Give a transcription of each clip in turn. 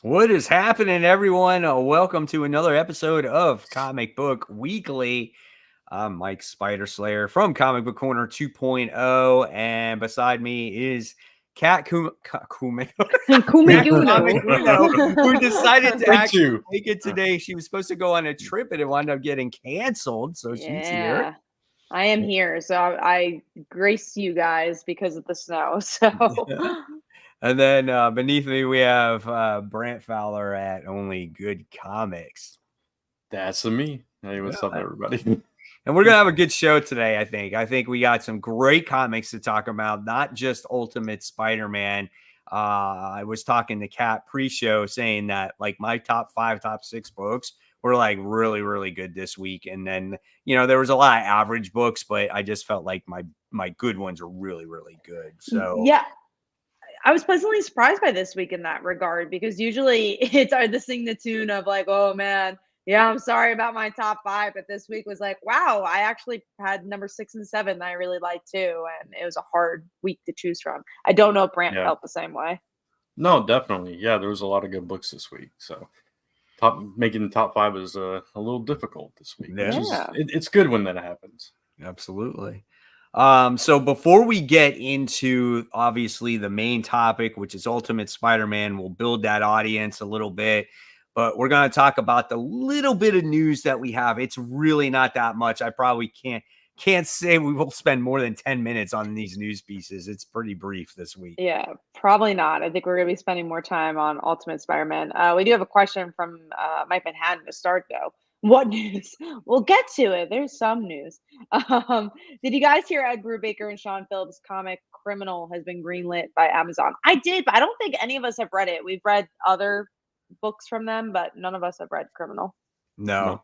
What is happening, everyone? Welcome to another episode of Comic Book Weekly. I'm Mike Spider Slayer from Comic Book Corner 2.0, and beside me is Kat Kumino, who decided to actually make it today. She was supposed to go on a trip, and it wound up getting canceled, so she's here. I am here, so I grace you guys because of the snow. So. And then beneath me, we have Brant Fowler at Only Good Comics. That's me. Hey, what's up, everybody? And we're going to have a good show today, I think. I think we got some great comics to talk about, not just Ultimate Spider-Man. I was talking to Kat pre-show saying that, like, my top 5, top 6 books were, like, really, really good this week. And then, you know, there was a lot of average books, but I just felt like my good ones are really, really good. So, yeah. I was pleasantly surprised by this week in that regard, because usually it's the sing the tune of like, oh man, yeah, I'm sorry about my top 5, but this week was like, wow, I actually had number 6 and 7 that I really liked too, and it was a hard week to choose from. I don't know if Brant felt the same way. No, definitely. Yeah, there was a lot of good books this week, so making the top 5 is a little difficult this week. Yeah, it's good when that happens. Absolutely. So before we get into obviously the main topic, which is Ultimate Spider-Man, we'll build that audience a little bit, but we're going to talk about the little bit of news that we have. It's really not that much. I probably can't say we will spend more than 10 minutes on these news pieces. It's pretty brief this week. Yeah, probably not. I think we're going to be spending more time on Ultimate Spider-Man. We do have a question from Mike Manhattan to start, though. What news? We'll get to it. There's some news. Did you guys hear Ed Brubaker and Sean Phillips' comic Criminal has been greenlit by Amazon? I did, but I don't think any of us have read it. We've read other books from them, but none of us have read Criminal. No.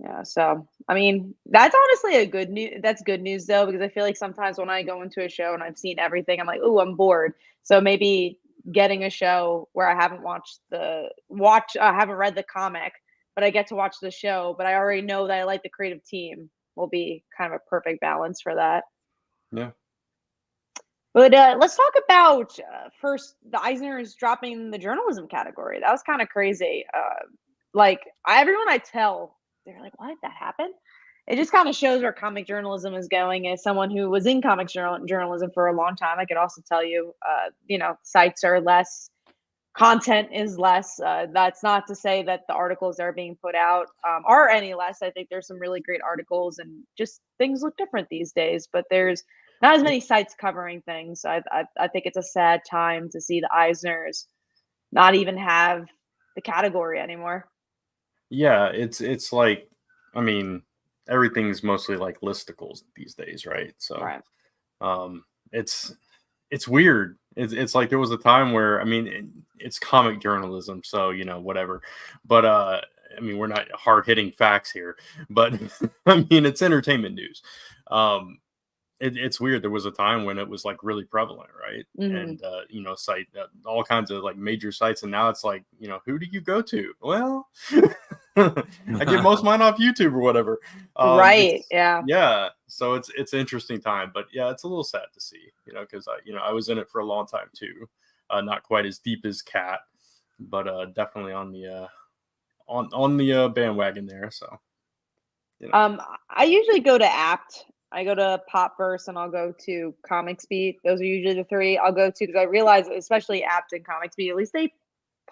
Yeah, so I mean, that's honestly good news. That's good news though, because I feel like sometimes when I go into a show and I've seen everything, I'm like, oh, I'm bored. So maybe getting a show where I haven't I haven't read the comic, but I get to watch the show, but I already know that I like the creative team, will be kind of a perfect balance for that. Yeah. But let's talk about first the Eisners dropping the journalism category. That was kind of crazy. Everyone I tell, they're like, what? That happened? It just kind of shows where comic journalism is going. As someone who was in comic journalism for a long time, I could also tell you, sites are less, content is less. That's not to say that the articles that are being put out are any less. I think there's some really great articles, and just things look different these days, but there's not as many sites covering things. I think it's a sad time to see the Eisners not even have the category anymore. Yeah, it's like, I mean, everything's mostly like listicles these days, right? So, right. It's weird. It's like there was a time where, I mean, it's comic journalism, so whatever. But I mean, we're not hard hitting facts here, but I mean, it's entertainment news. It's weird. There was a time when it was like really prevalent, right? Mm-hmm. And site all kinds of like major sites, and now it's like, who do you go to? Well, I get most of mine off YouTube or whatever. Right? Yeah. Yeah. So it's an interesting time, but yeah, it's a little sad to see, because I was in it for a long time too. Not quite as deep as Kat, but definitely on the bandwagon there. So. I usually go to Apt. I go to Popverse and I'll go to Comics Beat. Those are usually the 3 I'll go to, because I realize, especially Apt and Comics Beat, at least they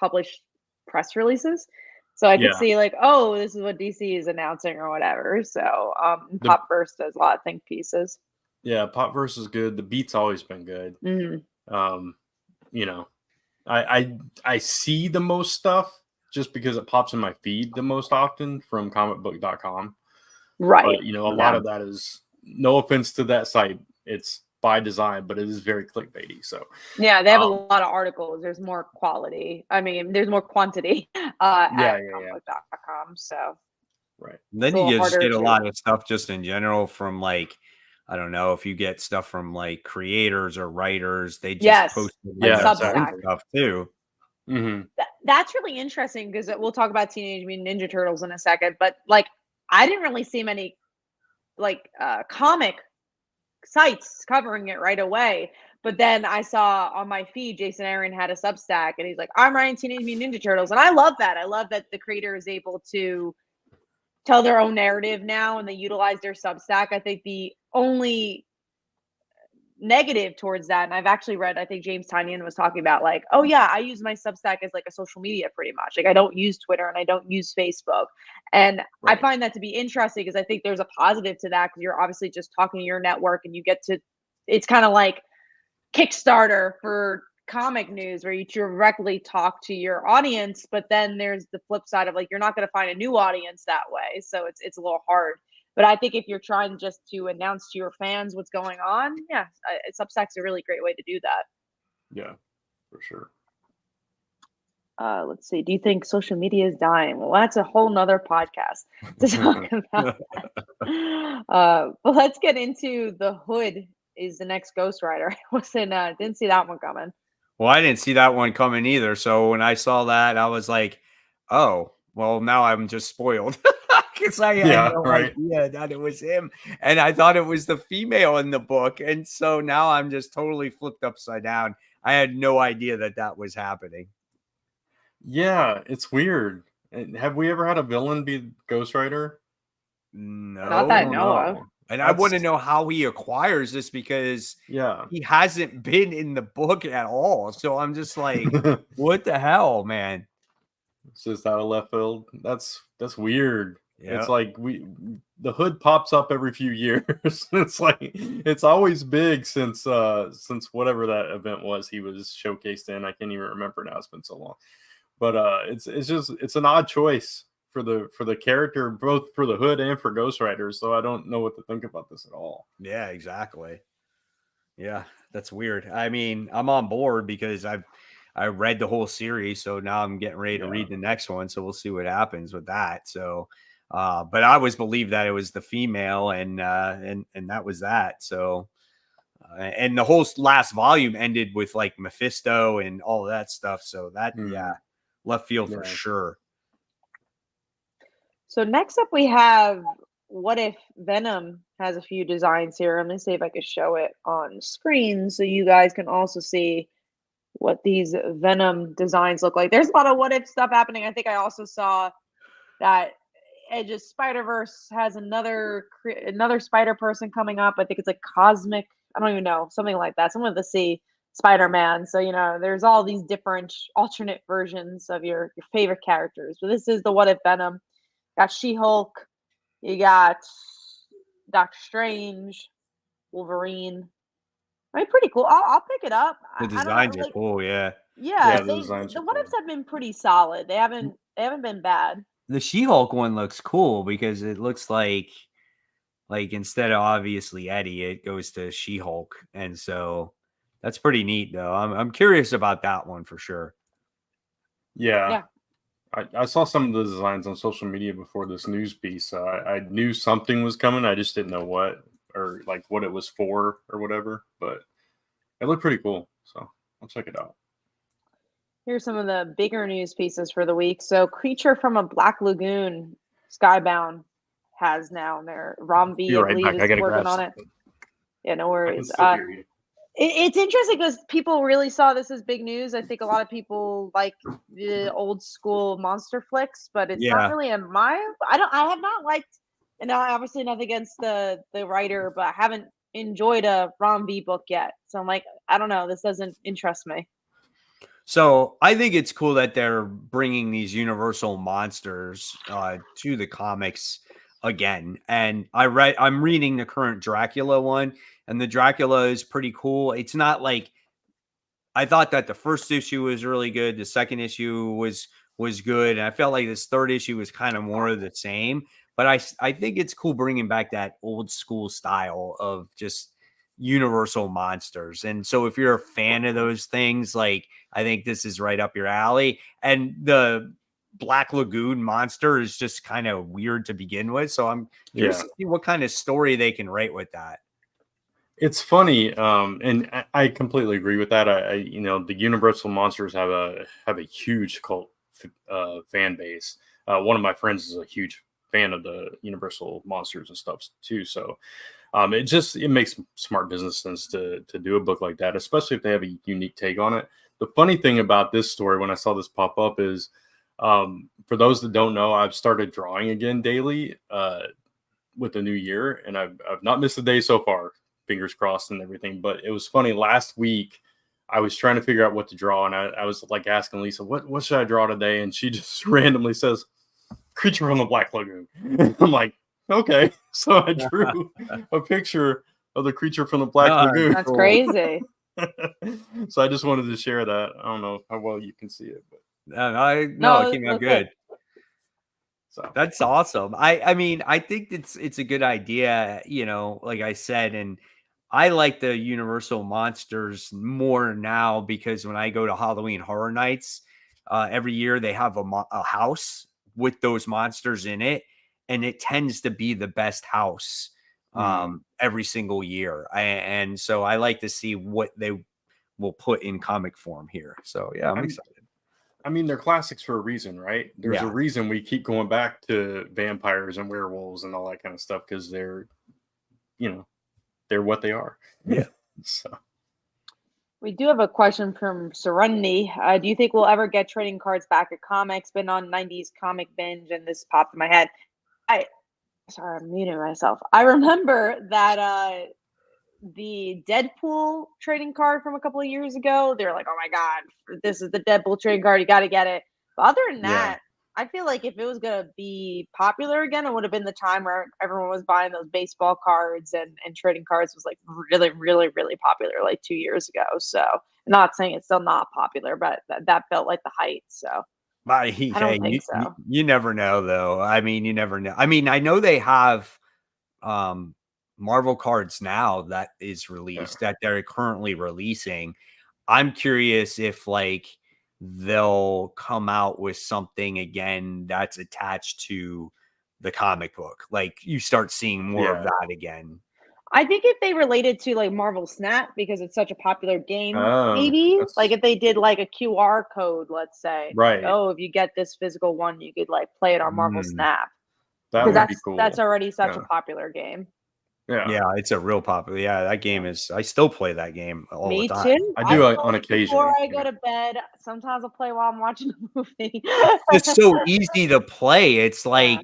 publish press releases. So I can see like, oh, this is what DC is announcing or whatever. So Popverse does a lot of think pieces. Yeah, Popverse is good. The Beat's always been good. Mm-hmm. I see the most stuff just because it pops in my feed the most often from comicbook.com. Right. But, a lot of that is, no offense to that site, it's by design, but it is very clickbaity. So yeah, they have a lot of articles. There's more quality. I mean, there's more quantity at comicbook.com. So right. And then you just get a lot of stuff just in general from, like, I don't know, if you get stuff from like creators or writers, they just post stuff too. Mm-hmm. That's really interesting, because we'll talk about Teenage Mutant Ninja Turtles in a second, but like I didn't really see many like comic sites covering it right away, But then I saw on my feed, Jason Aaron had a Substack, and he's like, I'm writing Teenage Mutant Ninja Turtles. And I love that. I love that the creator is able to tell their own narrative now, and they utilize their Substack. I think the only negative towards that, and I've actually read, I think James Tynion was talking about, like, oh yeah, I use my Substack as like a social media pretty much. Like, I don't use Twitter and I don't use Facebook. And I find that to be interesting because I think there's a positive to that, because you're obviously just talking to your network, and you get to, it's kind of like Kickstarter for comic news where you directly talk to your audience, but then there's the flip side of, like, you're not going to find a new audience that way, so it's a little hard. But I think if you're trying just to announce to your fans what's going on, yeah, Substack's a really great way to do that. Yeah, for sure. Let's see. Do you think social media is dying? Well, that's a whole nother podcast to talk about that. But let's get into The Hood is the next Ghost Rider. I didn't see that one coming. Well, I didn't see that one coming either. So when I saw that, I was like, oh, well, now I'm just spoiled. Because I had no idea that it was him. And I thought it was the female in the book. And so now I'm just totally flipped upside down. I had no idea that that was happening. Yeah, it's weird. Have we ever had a villain be Ghost Rider? No. Not that I know of. And I want to know how he acquires this, because he hasn't been in the book at all. So I'm just like, what the hell, man? It's just out of left field. That's weird. Yep. It's like the Hood pops up every few years. It's like it's always big since whatever that event was he was showcased in. I can't even remember now. It's been so long. But it's an odd choice for the character, both for the Hood and for Ghost Rider. So I don't know what to think about this at all. Yeah, exactly. Yeah, that's weird. I mean, I'm on board because I read the whole series, so now I'm getting ready to read the next one. So we'll see what happens with that. So, but I always believed that it was the female, and that was that. So, and the whole last volume ended with like Mephisto and all of that stuff. So that, left field for sure. So next up we have What If Venom has a few designs here. I'm going to see if I can show it on screen so you guys can also see what these Venom designs look like. There's a lot of what if stuff happening. I think I also saw that Edge of Spider-Verse has another spider person coming up. I think it's like Cosmic, I don't even know, something like that. Someone with the C, Spider-Man. So, there's all these different alternate versions of your favorite characters. But this is the What If Venom. Got She-Hulk, you got Doctor Strange, Wolverine. I mean, pretty cool. I'll pick it up. The designs are cool, yeah. Yeah, the what ifs have been pretty solid. They haven't been bad. The She-Hulk one looks cool because it looks like instead of obviously Eddie, it goes to She-Hulk, and so that's pretty neat though. I'm curious about that one for sure. Yeah. I saw some of the designs on social media before this news piece. I knew something was coming. I just didn't know what, or like what it was for or whatever, but it looked pretty cool. So I'll check it out. Here's some of the bigger news pieces for the week. So Creature from a Black Lagoon, Skybound has now their Rom V, I believe, is working on it. Yeah, no worries. It's interesting because people really saw this as big news. I think a lot of people like the old school monster flicks, but it's not really in my. I have not liked, and obviously nothing against the writer, but I haven't enjoyed a Rom V book yet. So I'm like, I don't know, this doesn't interest me. So I think it's cool that they're bringing these universal monsters to the comics again. And I'm reading the current Dracula one, and the Dracula is pretty cool. It's not like, I thought that the first issue was really good. The second issue was good. And I felt like this third issue was kind of more of the same, but I think it's cool bringing back that old school style of just universal monsters. And so if you're a fan of those things, like, I think this is right up your alley. And the Black Lagoon monster is just kind of weird to begin with. So I'm curious to see what kind of story they can write with that. It's funny, and I completely agree with that. The Universal monsters have a huge cult fan base. One of my friends is a huge fan of the Universal monsters and stuff too. So It makes smart business sense to do a book like that, especially if they have a unique take on it. The funny thing about this story, when I saw this pop up, is for those that don't know, I've started drawing again daily with the new year, and I've not missed a day so far, fingers crossed and everything. But it was funny, last week I was trying to figure out what to draw, and I was like asking Lisa, what should I draw today? And she just randomly says, "Creature from the Black Lagoon." I'm like, okay. So I drew a picture of the creature from the Black Lagoon. That's crazy. So I just wanted to share that. I don't know how well you can see it, but it came out good. So that's awesome. I mean, I think it's a good idea, like I said, and I like the Universal monsters more now because when I go to Halloween Horror Nights, every year they have a house with those monsters in it, and it tends to be the best house every single year. And so I like to see what they will put in comic form here. So yeah, I'm excited. I mean, they're classics for a reason, right? There's a reason we keep going back to vampires and werewolves and all that kind of stuff, because they're what they are. Yeah. So we do have a question from Serenity. Do you think we'll ever get trading cards back at comics? Been on 90s comic binge, and this popped in my head. Sorry, I'm muting myself. I remember that the Deadpool trading card from a couple of years ago, they were like, oh my God, this is the Deadpool trading card. You got to get it. But other than that, I feel like if it was going to be popular again, it would have been the time where everyone was buying those baseball cards and trading cards was like really, really, really popular like 2 years ago. So not saying it's still not popular, but that felt like the height. So I don't think so. You never know, though. I mean, you never know. I mean, I know they have Marvel cards now that is released that they're currently releasing. I'm curious if like they'll come out with something again that's attached to the comic book. Like you start seeing more of that again. I think if they related to like Marvel Snap, because it's such a popular game, maybe like if they did like a QR code, let's say, right? Oh, if you get this physical one, you could like play it on Marvel Snap. That would be cool. That's already such a popular game. Yeah, it's a real popular. Yeah, that game is. I still play that game all the time. Me too. I do on occasion. Before I go to bed, sometimes I'll play while I'm watching a movie. It's so easy to play. It's like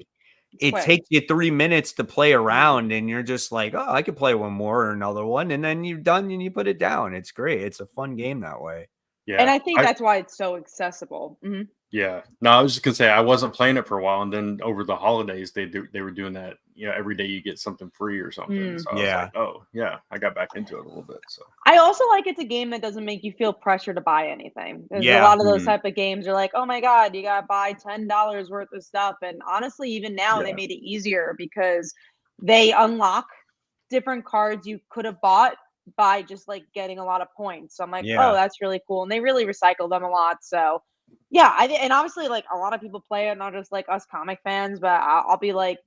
it takes you 3 minutes to play around, and you're just like, oh, I could play one more or another one, and then you're done and you put it down. It's great. It's a fun game that way. Yeah, and I think that's why it's so accessible. Mm-hmm. Yeah. No, I was just gonna say I wasn't playing it for a while, and then over the holidays they were doing that. Every day you get something free or something. So I was like, oh yeah, I got back into it a little bit. So I also like it's a game that doesn't make you feel pressure to buy anything. There's a lot of those type of games are like, oh my God, you gotta buy $10 worth of stuff. And honestly, even now they made it easier because they unlock different cards you could have bought by just like getting a lot of points. So I'm like, oh, that's really cool. And they really recycle them a lot. So yeah, and obviously like a lot of people play it, not just like us comic fans, but I'll be like,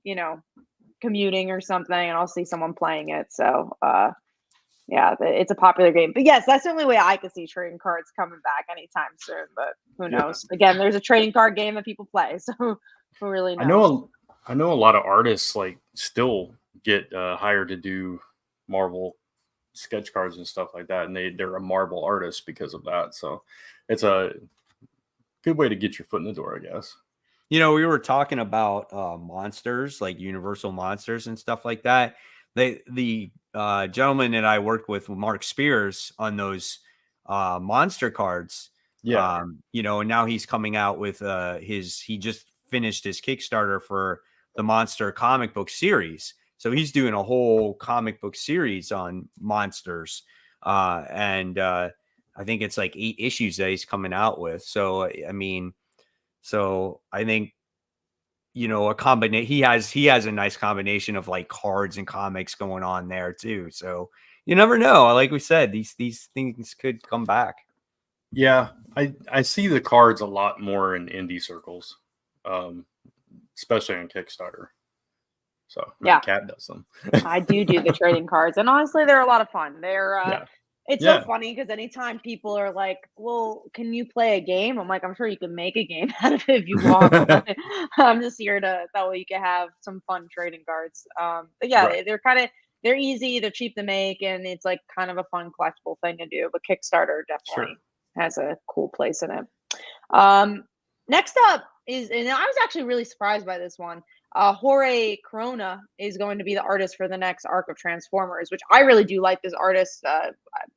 commuting or something and I'll see someone playing it. So it's a popular game. But yes, that's the only way I could see trading cards coming back anytime soon. But who knows? Again, there's a trading card game that people play. So who really knows? I know a lot of artists like still get hired to do Marvel sketch cards and stuff like that, and they're a Marvel artist because of that. So it's a good way to get your foot in the door, I guess. We were talking about monsters, like Universal monsters and stuff like that. The gentleman that I worked with, Mark Spears, on those monster cards. Yeah. And now he's coming out with he just finished his Kickstarter for the Monster comic book series. So he's doing a whole comic book series on monsters. And I think it's like 8 issues that he's coming out with. So, I mean, I think, a combination, he has a nice combination of like cards and comics going on there too. So you never know. Like we said, these things could come back. Yeah. I see the cards a lot more in indie circles, especially on Kickstarter. So Cat does them. I do the trading cards, and honestly, they're a lot of fun. They're it's so funny because anytime people are like, well, can you play a game? I'm like, I'm sure you can make a game out of it if you want. I'm just here that way you can have some fun trading cards. But they're kind of they're easy, they're cheap to make, and it's like kind of a fun collectible thing to do. But Kickstarter definitely has a cool place in it. Next up is, and I was actually really surprised by this one. Jorge Corona is going to be the artist for the next arc of Transformers, which I really do like this artist. I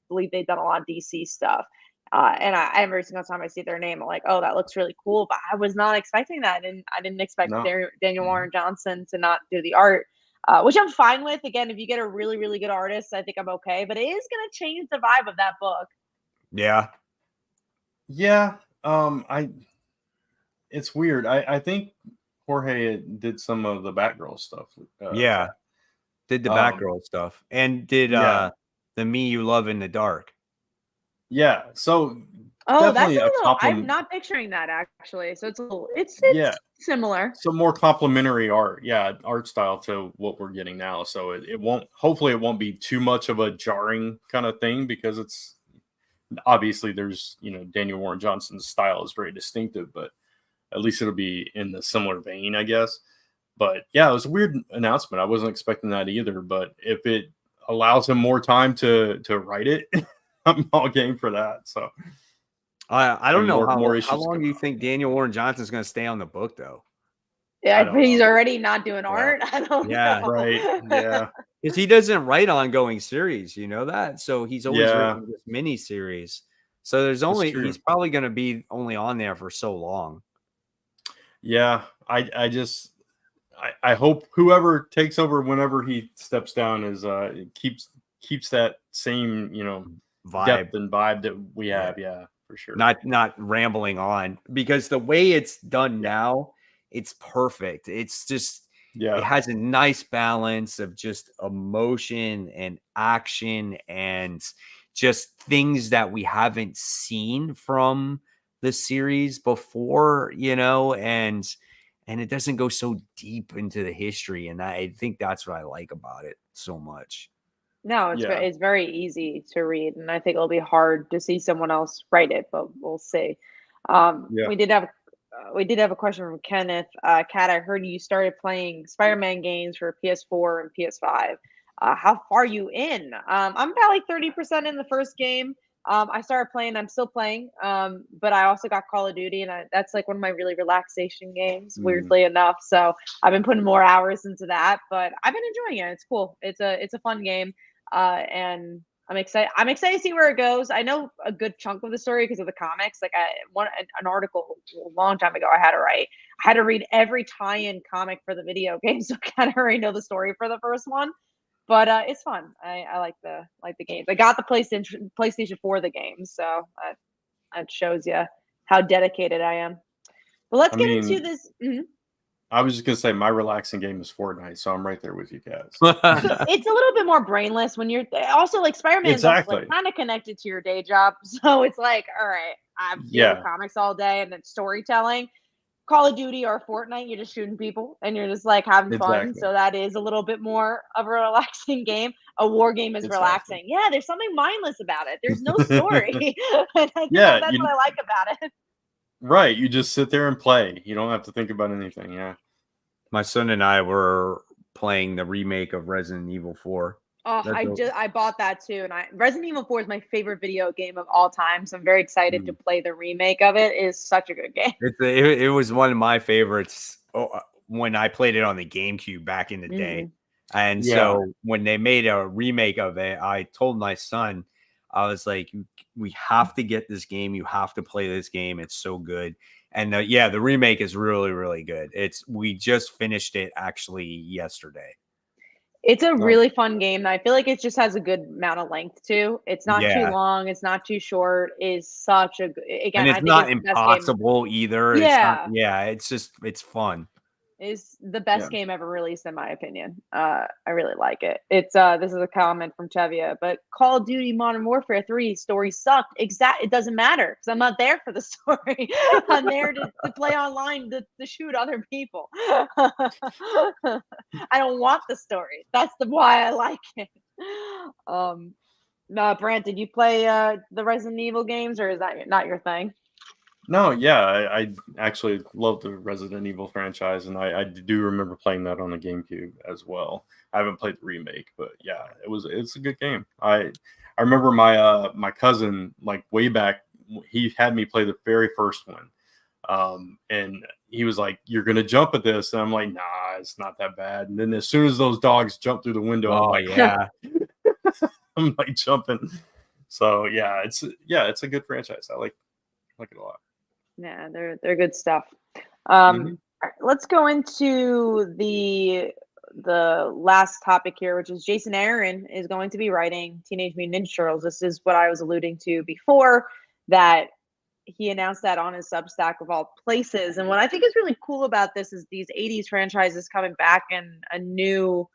believe they've done a lot of DC stuff. And every single time I see their name, I'm like, oh, that looks really cool. But I was not expecting that. And I didn't expect Daniel Warren Johnson to not do the art, which I'm fine with. Again, if you get a really, really good artist, I think I'm okay. But it is going to change the vibe of that book. Yeah. Yeah. It's weird. I think Jorge did some of the Batgirl stuff. Did the Batgirl stuff and did the Me You Love in the Dark. Yeah. So that's a little. I'm not picturing that actually. So it's a little. It's similar. Some more complementary art. Yeah, art style to what we're getting now. So it won't. Hopefully, it won't be too much of a jarring kind of thing because it's obviously there's Daniel Warren Johnson's style is very distinctive, but at least it'll be in the similar vein, I guess. But yeah, it was a weird announcement. I wasn't expecting that either. But if it allows him more time to write it. I'm all game for that. So I don't know how long do you think Daniel Warren Johnson's going to stay on the book though? Yeah, he's already not doing art. I don't know. Right. Yeah. Because he doesn't write ongoing series, you know that? So he's always written this mini series. So he's probably going to be only on there for so long. Yeah. I hope whoever takes over whenever he steps down is keeps that same, vibe. Depth and vibe that we have. Yeah, for sure. Not rambling on, because the way it's done now, it's perfect. It's just it has a nice balance of just emotion and action and just things that we haven't seen from the series before, and it doesn't go so deep into the history, and I think that's what I like about it so much. No, it's very easy to read, and I think it'll be hard to see someone else write it, but we'll see. We did have a question from Kenneth. Kat, I heard you started playing Spider-Man games for PS4 and PS5. How far are you in? I'm about like 30% in the first game. I started playing. I'm still playing, but I also got Call of Duty, and that's like one of my really relaxation games, weirdly enough. So I've been putting more hours into that, but I've been enjoying it. It's cool. It's a fun game. And I'm excited. I'm excited to see where it goes. I know a good chunk of the story because of the comics. Like an article a long time ago, I had to write. I had to read every tie-in comic for the video game, so I kind of already know the story for the first one. But it's fun. I like the games. I got the PlayStation for the games, so that shows you how dedicated I am. But let's get into this. Mm-hmm. I was just gonna say my relaxing game is Fortnite, so I'm right there with you guys. It's a little bit more brainless when you're also like Spider-Man's also like kind of connected to your day job, so it's like, all right, I'm doing comics all day and then storytelling. Call of Duty or Fortnite, you're just shooting people and you're just like having fun. So that is a little bit more of a relaxing game. A war game is relaxing. Yeah, there's something mindless about it. There's no story. That's what I like about it. Right. You just sit there and play. You don't have to think about anything. Yeah. My son and I were playing the remake of Resident Evil 4. Oh, I bought that too. And Resident Evil 4 is my favorite video game of all time. So I'm very excited to play the remake of it. It is such a good game. It was one of my favorites when I played it on the GameCube back in the day. And so when they made a remake of it, I told my son, I was like, we have to get this game. You have to play this game. It's so good. And the remake is really, really good. We just finished it actually yesterday. It's a really fun game. I feel like it just has a good amount of length too. It's not too long. It's not too short. It's such a again. And it's not impossible either. Yeah, it's fun. Is the best game ever released in my opinion. I really like it. It's this is a comment from Chevia, but Call of Duty Modern Warfare 3 story sucked. It doesn't matter because I'm not there for the story. I'm there to play online to shoot other people. I don't want the story. That's why I like it. No, Brant, did you play the Resident Evil games, or is that not your thing? No, yeah, I actually love the Resident Evil franchise, and I do remember playing that on the GameCube as well. I haven't played the remake, but yeah, it's a good game. I remember my cousin, like way back, he had me play the very first one. And he was like, "You're gonna jump at this," and I'm like, "Nah, it's not that bad." And then as soon as those dogs jump through the window, I'm like, yeah. I'm like jumping. So yeah, it's a good franchise. I like it a lot. Yeah, they're good stuff. Mhm. All right, let's go into the last topic here, which is Jason Aaron is going to be writing Teenage Mutant Ninja Turtles. This is what I was alluding to before, that he announced that on his Substack of all places. And what I think is really cool about this is these 80s franchises coming back in a new,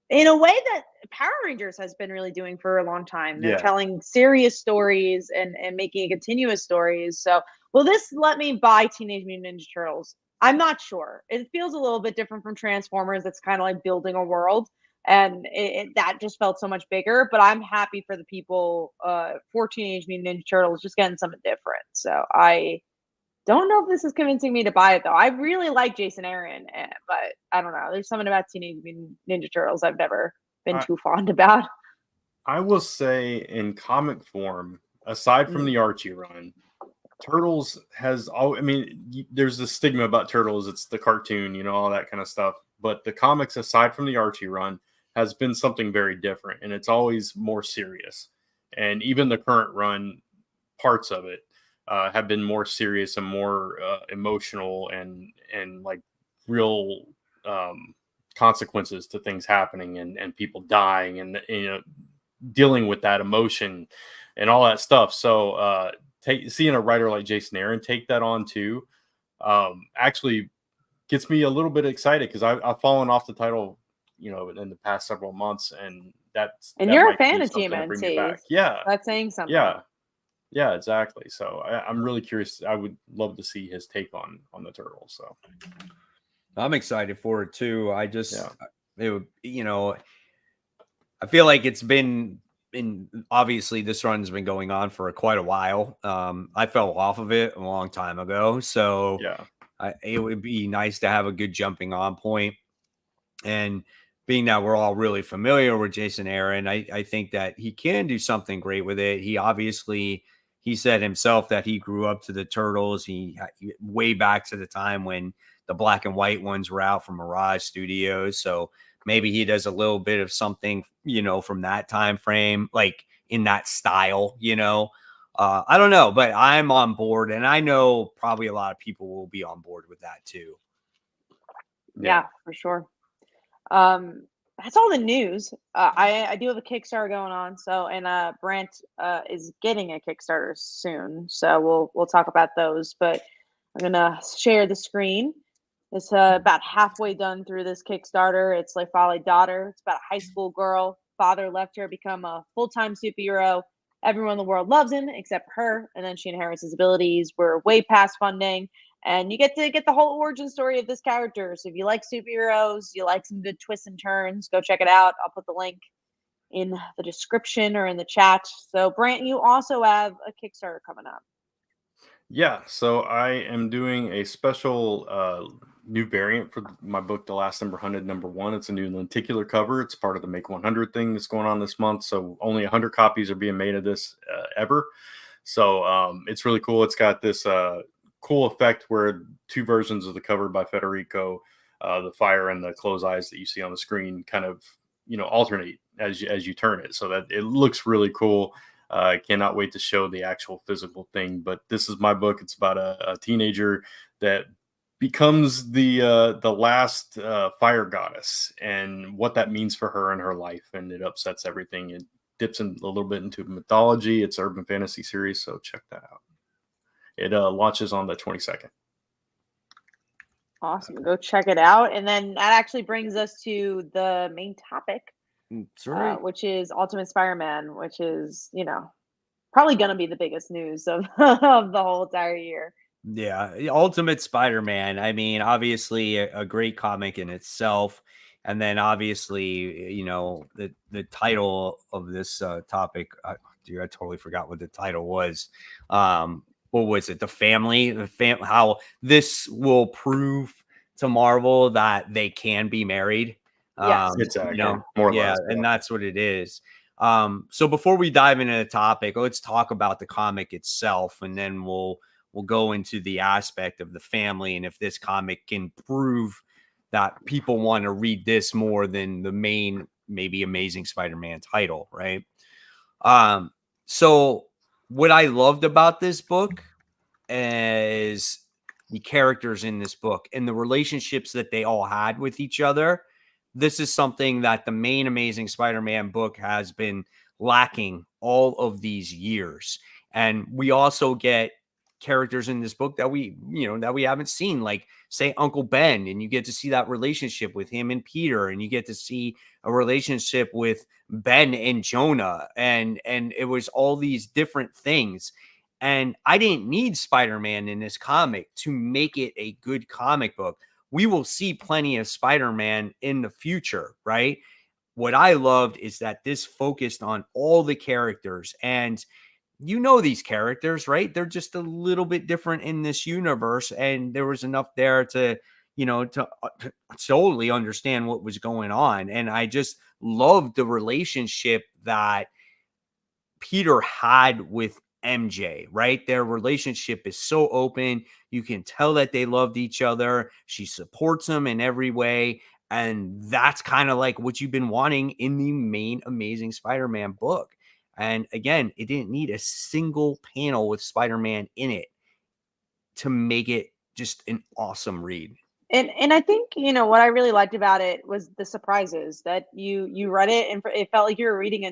in a way that Power Rangers has been really doing for a long time. They're Yeah. telling serious stories and making continuous stories. So will this let me buy Teenage Mutant Ninja Turtles? I'm not sure. It feels a little bit different from Transformers. That's kind of like building a world. And that just felt so much bigger. But I'm happy for the people for Teenage Mutant Ninja Turtles just getting something different. So I don't know if this is convincing me to buy it, though. I really like Jason Aaron, but I don't know. There's something about Teenage Mutant Ninja Turtles I've never been too fond about. I will say, in comic form, aside from the Archie run, Turtles has all. I mean, there's the stigma about Turtles. It's the cartoon, all that kind of stuff. But the comics, aside from the Archie run, has been something very different, and it's always more serious. And even the current run, parts of it have been more serious and more emotional and like real consequences to things happening and people dying and dealing with that emotion and all that stuff. So seeing a writer like Jason Aaron take that on too actually gets me a little bit excited, because I've fallen off the title, in the past several months, and that you're a might fan be of something to bring me TMNT. back. Yeah, That's saying something. yeah, exactly. So I'm really curious. I would love to see his take on the Turtles. So I'm excited for it too. It would, I feel like it's been obviously this run's been going on for quite a while. I fell off of it a long time ago, so yeah, it would be nice to have a good jumping on point. And being that we're all really familiar with Jason Aaron, I think that he can do something great with it. He said himself that he grew up to the Turtles. He way back to the time when the black and white ones were out from Mirage Studios. So maybe he does a little bit of something, from that time frame, like in that style, I don't know, but I'm on board, and I know probably a lot of people will be on board with that too. Yeah, for sure. That's all the news. I do have a Kickstarter going on, and Brant is getting a Kickstarter soon, so we'll talk about those. But I'm gonna share the screen. It's about halfway done through this Kickstarter. It's like Folly Daughter. It's about a high school girl. Father left her, become a full-time superhero. Everyone in the world loves him except for her, and then she inherits his abilities. We're way past funding, and you get to get the whole origin story of this character. So if you like superheroes, you like some good twists and turns, go check it out. I'll put the link in the description or in the chat. So Brant, you also have a Kickstarter coming up. Yeah, so I am doing a special new variant for my book, The Last Ember Hunted #1. It's a new lenticular cover. It's part of the Make 100 thing that's going on this month. So only 100 copies are being made of this ever. So it's really cool. It's got this cool effect where two versions of the cover by Federico, the fire and the closed eyes that you see on the screen, kind of alternate as you turn it, so that it looks really cool. I cannot wait to show the actual physical thing. But this is my book. It's about a teenager that becomes the last fire goddess, and what that means for her and her life, and it upsets everything. It dips in a little bit into mythology. It's an urban fantasy series, so check that out. It launches on the 22nd. Awesome. Go check it out. And then that actually brings us to the main topic, which is Ultimate Spider-Man, which is, probably going to be the biggest news of, of the whole entire year. Yeah, Ultimate Spider-Man. I mean, obviously a great comic in itself. And then obviously, the title of this topic, I totally forgot what the title was. what was it? How this will prove to Marvel that they can be married. Yes. Exactly. More or less. And that's what it is. So before we dive into the topic, let's talk about the comic itself, and then we'll go into the aspect of the family and if this comic can prove that people want to read this more than the main, maybe Amazing Spider-Man title, right? So what I loved about this book is the characters in this book and the relationships that they all had with each other. This is something that the main Amazing Spider-Man book has been lacking all of these years. And we also get characters in this book that we haven't seen, like say Uncle Ben, and you get to see that relationship with him and Peter, and you get to see a relationship with Ben and Jonah, and it was all these different things. And I didn't need Spider-Man in this comic to make it a good comic book. We will see plenty of Spider-Man in the future, right? What I loved is that this focused on all the characters, and these characters, right? They're just a little bit different in this universe, and there was enough there to totally understand what was going on. And I just loved the relationship that Peter had with MJ, right? Their relationship is so open. You can tell that they loved each other. She supports him in every way. And that's kind of like what you've been wanting in the main Amazing Spider-Man book. And again, it didn't need a single panel with Spider-Man in it to make it just an awesome read. And I think, what I really liked about it was the surprises that you read it, and it felt like you were reading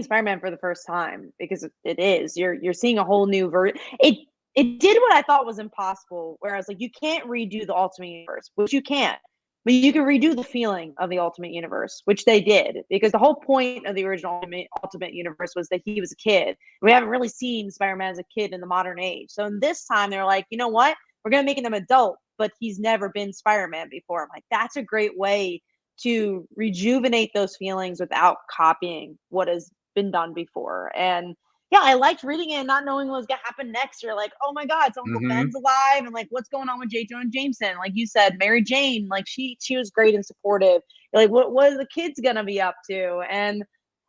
Spider-Man for the first time, because it is. You're seeing a whole new version. It did what I thought was impossible, whereas like you can't redo the Ultimate Universe, which you can't, but you can redo the feeling of the Ultimate Universe, which they did, because the whole point of the original Ultimate Universe was that he was a kid. We haven't really seen Spider-Man as a kid in the modern age. So in this time, they're like, you know what? We're going to make him an adult, but he's never been Spider-Man before. I'm like, that's a great way to rejuvenate those feelings without copying what has been done before. And yeah, I liked reading it and not knowing what was gonna happen next. You're like, oh my God, so Uncle Ben's alive, and like, what's going on with J. Jonah Jameson? Like you said, Mary Jane, like she was great and supportive. You're like, what are the kids gonna be up to? And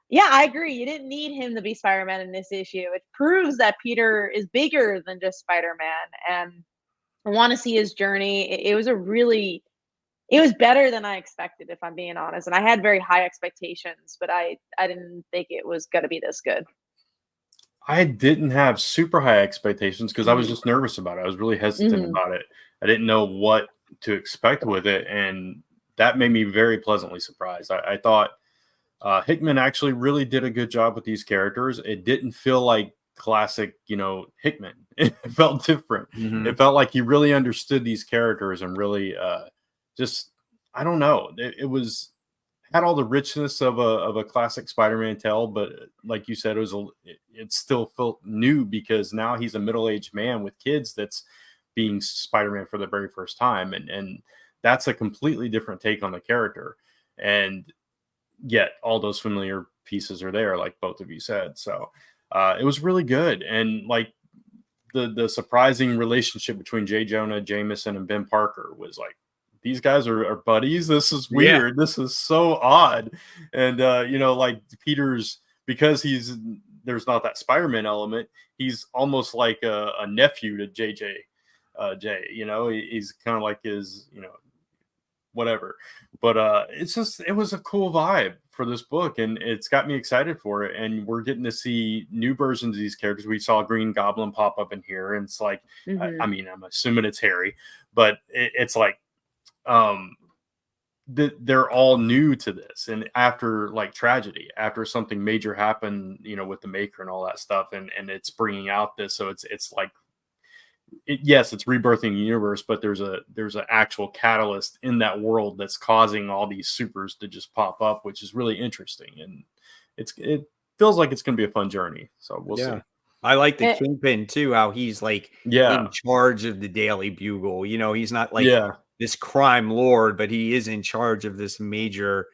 yeah, I agree. You didn't need him to be Spider-Man in this issue. It proves that Peter is bigger than just Spider-Man, and I want to see his journey. It was better than I expected, if I'm being honest. And I had very high expectations, but I didn't think it was going to be this good. I didn't have super high expectations because I was just nervous about it. I was really hesitant about it. I didn't know what to expect with it, and that made me very pleasantly surprised. I thought Hickman actually really did a good job with these characters. It didn't feel like classic, Hickman. It felt different. It felt like he really understood these characters and really I don't know. It had all the richness of a classic Spider-Man tale, but like you said, it still felt new because now he's a middle-aged man with kids that's being Spider-Man for the very first time, and that's a completely different take on the character. And yet, all those familiar pieces are there, like both of you said. So it was really good, and like the surprising relationship between J. Jonah Jameson and Ben Parker was like, these guys are buddies. This is weird. Yeah. This is so odd. And, like Peter's, because there's not that Spider-Man element, he's almost like a nephew to JJ. He's kind of like his, whatever. But it was a cool vibe for this book, and it's got me excited for it. And we're getting to see new versions of these characters. We saw Green Goblin pop up in here, and it's like, I'm assuming it's Harry, but it's like, they're all new to this, and after like tragedy, after something major happened, with the Maker and all that stuff, and it's bringing out this, so it's like, yes, it's rebirthing the universe, but there's an actual catalyst in that world that's causing all these supers to just pop up, which is really interesting, and it feels like it's going to be a fun journey. So we'll see. I like the Kingpin too, how he's like in charge of the Daily Bugle. He's not like this crime lord, but he is in charge of this major,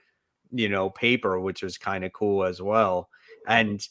paper, which was kind of cool as well. And,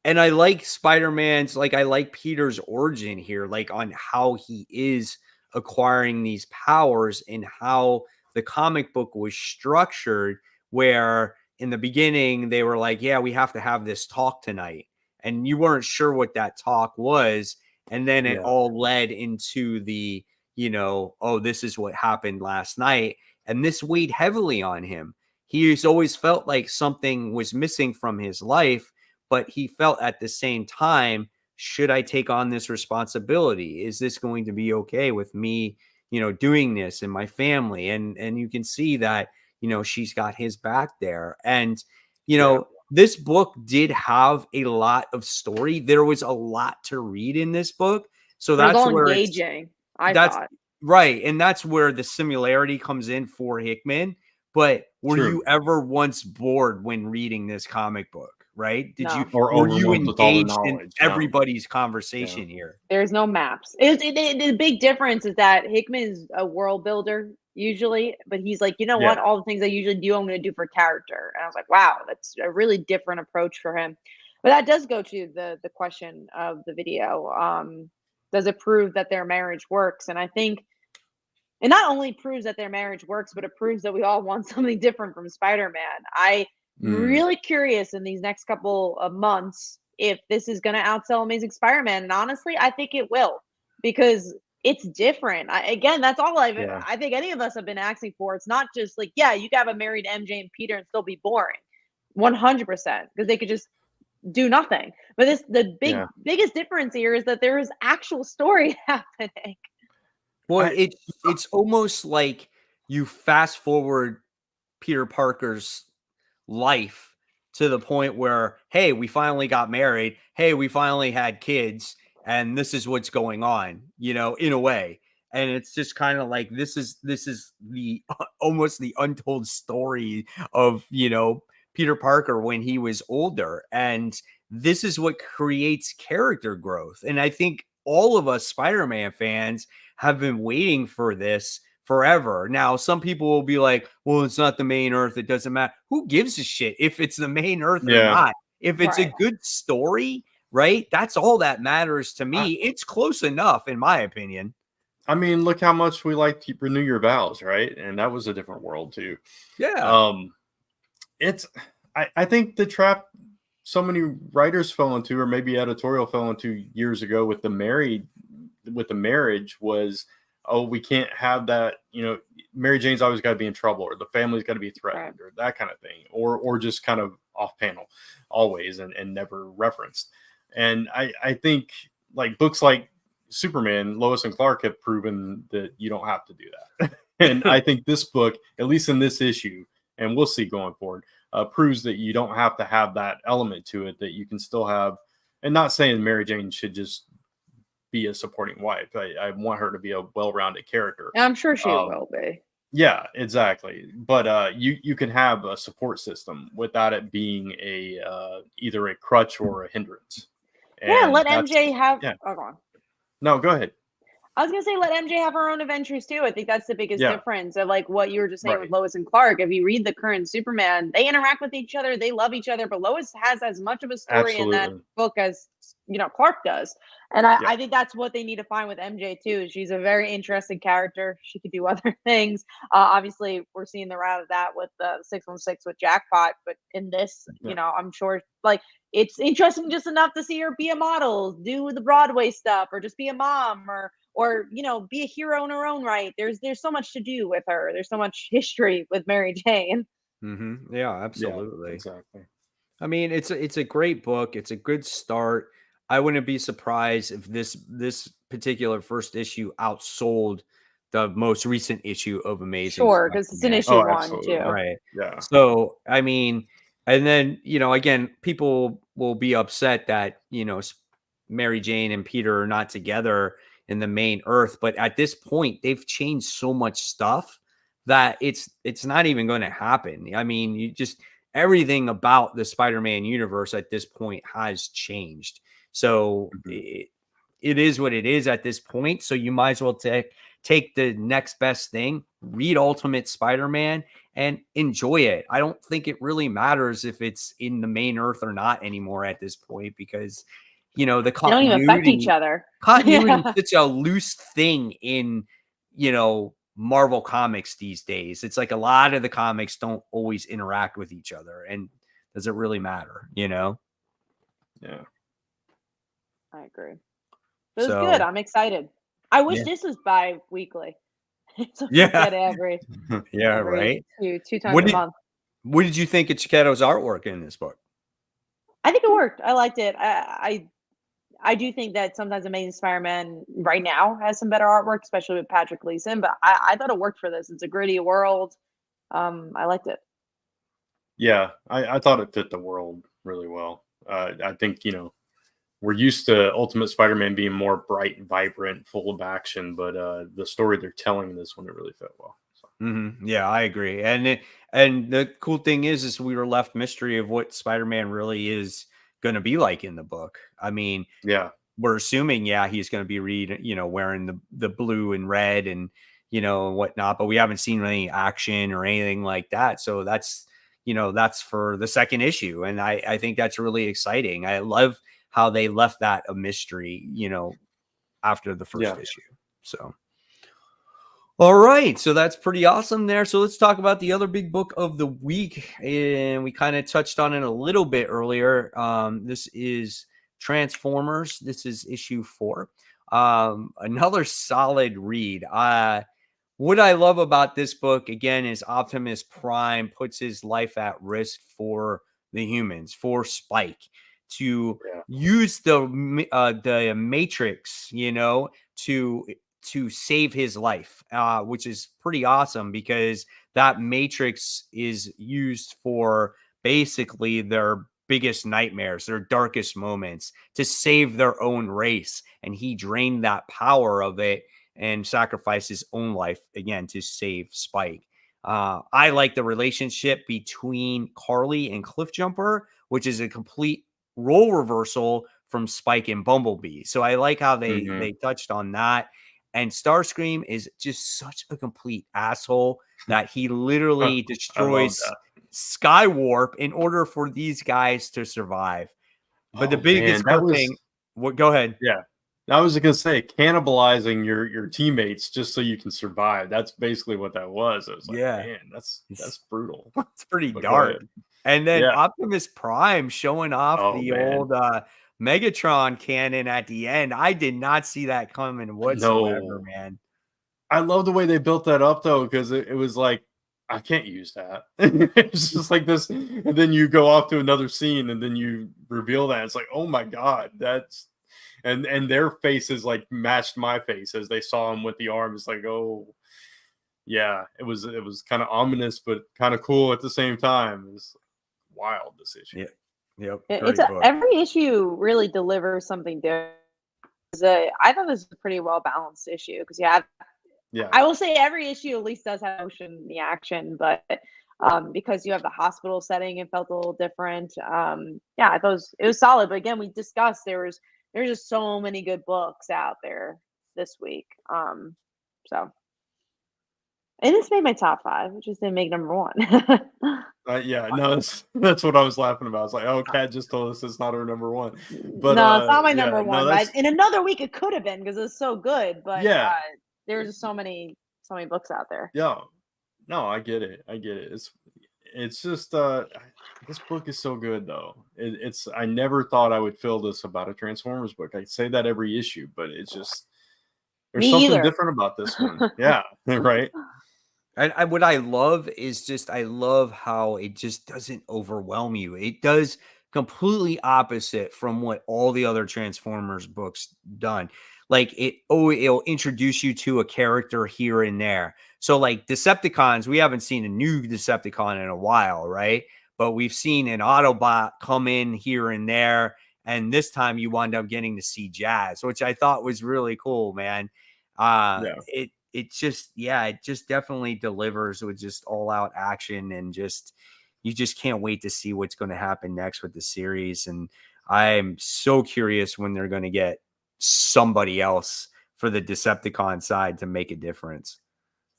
And I like Spider-Man's, like, I like Peter's origin here, like, on how he is acquiring these powers and how the comic book was structured, where in the beginning they were like, yeah, we have to have this talk tonight. And you weren't sure what that talk was. And then it all led into the, oh, this is what happened last night. And this weighed heavily on him. He's always felt like something was missing from his life, but he felt at the same time, should I take on this responsibility? Is this going to be okay with me, doing this and my family? And you can see that, she's got his back there. And, this book did have a lot of story. There was a lot to read in this book. So that's where engaging. I thought. Right. And that's where the similarity comes in for Hickman. But were you ever once bored when reading this comic book? Right? Did you, or were you engaged in everybody's conversation here? There's no maps. The big difference is that Hickman's a world builder usually, but he's like, what? All the things I usually do, I'm going to do for character. And I was like, wow, that's a really different approach for him. But that does go to the question of the video. Does it prove that their marriage works? And I think it not only proves that their marriage works, but it proves that we all want something different from Spider-Man. I'm really curious in these next couple of months if this is going to outsell Amazing Spider-Man. And honestly, I think it will, because it's different. Again, that's all I think any of us have been asking for. It's not just like, you can have a married MJ and Peter and still be boring. 100%, because they could just do nothing. But the biggest difference here is that there is actual story happening. Well, it's almost like you fast forward Peter Parker's life to the point where, hey, we finally got married. Hey, we finally had kids, and this is what's going on, in a way. And it's just kind of like, this is the almost the untold story of, Peter Parker when he was older. And this is what creates character growth. And I think all of us Spider-Man fans have been waiting for this forever. Now, some people will be like, well, it's not the main Earth. It doesn't matter. Who gives a shit if it's the main Earth or not? If it's a good story, right? That's all that matters to me. It's close enough, in my opinion. I mean, look how much we like to renew your vows, right? And that was a different world too. Yeah. I think the trap so many writers fell into, or maybe editorial fell into years ago with the marriage was, oh, we can't have that, Mary Jane's always got to be in trouble, or the family's got to be threatened, or that kind of thing, or just kind of off panel always and never referenced. And I think like books like Superman, Lois and Clark have proven that you don't have to do that. And I think this book, at least in this issue, and we'll see going forward, proves that you don't have to have that element to it, that you can still have, and not saying Mary Jane should just be a supporting wife. I want her to be a well-rounded character. I'm sure she will be. Yeah, exactly. But you can have a support system without it being either a crutch or a hindrance. And let MJ have. Yeah. Oh, go on. No, go ahead. I was gonna say let MJ have her own adventures too. I think that's the biggest difference of like what you were just saying with Lois and Clark. If you read the current Superman, they interact with each other, they love each other, but Lois has as much of a story in that book as Clark does. And I think that's what they need to find with MJ too. She's a very interesting character. She could do other things. Obviously, we're seeing the route of that with the 616 with Jackpot, but in this, I'm sure like it's interesting just enough to see her be a model, do the Broadway stuff, or just be a mom, or be a hero in her own right. There's so much to do with her. There's so much history with Mary Jane. Mm-hmm. Yeah, absolutely. Yeah, exactly. I mean, it's a great book. It's a good start. I wouldn't be surprised if this particular first issue outsold the most recent issue of Amazing. Sure, because it's an issue one too. Right. Yeah. So I mean, and then again, people will be upset that Mary Jane and Peter are not together in the main Earth, but at this point they've changed so much stuff that it's not even going to happen. I mean, everything about the Spider-Man universe at this point has changed. So it is what it is at this point. So you might as well take the next best thing, read Ultimate Spider-Man, and enjoy it. I don't think it really matters if it's in the main Earth or not anymore at this point, because the they don't even affect each other. Continuity is such a loose thing in Marvel comics these days. It's like a lot of the comics don't always interact with each other, and does it really matter? Yeah, I agree. It was good. I'm excited. I wish this was bi-weekly. So get every right. Two times a month. What did you think of Chiquetto's artwork in this book? I think it worked. I liked it. I do think that sometimes Amazing Spider-Man right now has some better artwork, especially with Patrick Gleason. But I thought it worked for this. It's a gritty world. I liked it. Yeah, I thought it fit the world really well. I think we're used to Ultimate Spider-Man being more bright and vibrant, full of action, but the story they're telling in this one, it really fit well. So. Yeah, I agree. And the cool thing is we were left mystery of what Spider-Man really is going to be like in the book. I mean, we're assuming, he's going to be wearing the blue and red and, and whatnot, but we haven't seen any action or anything like that. So that's for the second issue. And I think that's really exciting. I love how they left that a mystery, after the first issue. So, all right. So that's pretty awesome there. So let's talk about the other big book of the week. And we kind of touched on it a little bit earlier. This is Transformers. This is issue 4. Another solid read. What I love about this book, again, is Optimus Prime puts his life at risk for the humans, for Spike, to use the Matrix, to save his life, which is pretty awesome, because that Matrix is used for basically their biggest nightmares, their darkest moments, to save their own race. And he drained that power of it and sacrificed his own life again to save Spike. I like the relationship between Carly and Cliffjumper, which is a complete role reversal from Spike and Bumblebee. So I like how they touched on that. And Starscream is just such a complete asshole that he literally destroys Skywarp in order for these guys to survive. But the biggest thing, go ahead. Yeah. I was going to say, cannibalizing your teammates just so you can survive. That's basically what that was. I was like, man, that's brutal. It's pretty dark. And then Optimus Prime showing off old Megatron cannon at the end. I did not see that coming whatsoever, man. I love the way they built that up, though, because it was like, I can't use that. It's just like this. And then you go off to another scene and then you reveal that. It's like, oh my God, that's... And their faces like matched my face as they saw him with the arm. It's like, oh, yeah, it was kind of ominous, but kind of cool at the same time. It was wild, this issue. Every issue really delivers something different. I thought this was a pretty well balanced issue because I will say every issue at least does have motion in the action, but because you have the hospital setting, it felt a little different. I thought it was solid. But again, we discussed there's just so many good books out there this week. And this made my top 5, which just didn't make number 1. That's what I was laughing about. I was like, oh, Kat just told us it's not her number 1. But no, it's not my number 1. But in another week, it could have been because it's so good. But there's just so many books out there. Yeah, no, I get it. It's just this book is so good though. I never thought I would feel this about a Transformers book. I say that every issue, but it's just there's something different about this one. Yeah, right. And what I love is I love how it just doesn't overwhelm you. It does completely opposite from what all the other Transformers books done. Like it'll introduce you to a character here and there. So like Decepticons, we haven't seen a new Decepticon in a while, right? But we've seen an Autobot come in here and there. And this time you wind up getting to see Jazz, which I thought was really cool, man. It just definitely delivers with just all out action and you just can't wait to see what's going to happen next with the series. And I'm so curious when they're going to get somebody else for the Decepticon side to make a difference.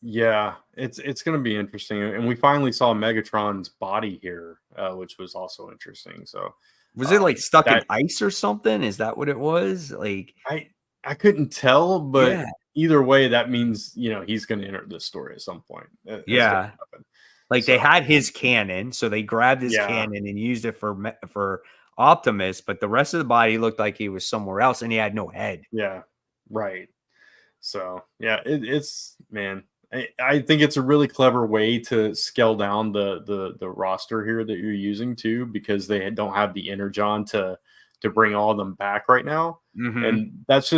Yeah, it's going to be interesting, and we finally saw Megatron's body here, which was also interesting. So, Was it like stuck in that ice or something? Is that what it was? Like, I couldn't tell, but yeah, either way, that means he's going to enter this story at some point. It's going to yeah. happen. Like they So had his cannon, so they grabbed his yeah, cannon and used it for Optimus, but the rest of the body looked like he was somewhere else, and he had no head. yeah, right. So yeah, it's man. I think it's a really clever way to scale down the roster here that you're using too, because they don't have the energon to bring all of them back right now, Mm-hmm. and that's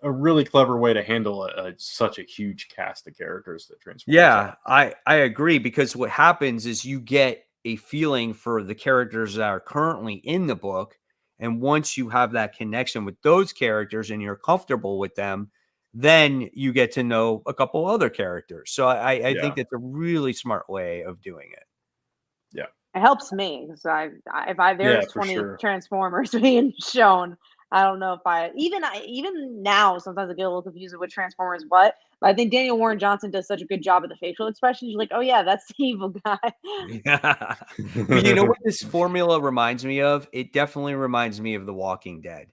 a really clever way to handle such a huge cast of characters that Transformers Yeah, have. I agree, because what happens is you get a feeling for the characters that are currently in the book, and once you have that connection with those characters and you're comfortable with them, then you get to know a couple other characters. So I Yeah, think it's a really smart way of doing it. yeah, It helps me because if yeah, there's for 20 sure. Transformers being shown, I don't know if even now sometimes I get a little confused with what Transformers what. But I think Daniel Warren Johnson does such a good job of the facial expressions. You're like, oh yeah, that's the evil guy. Yeah. But you know what this formula reminds me of? It definitely reminds me of The Walking Dead.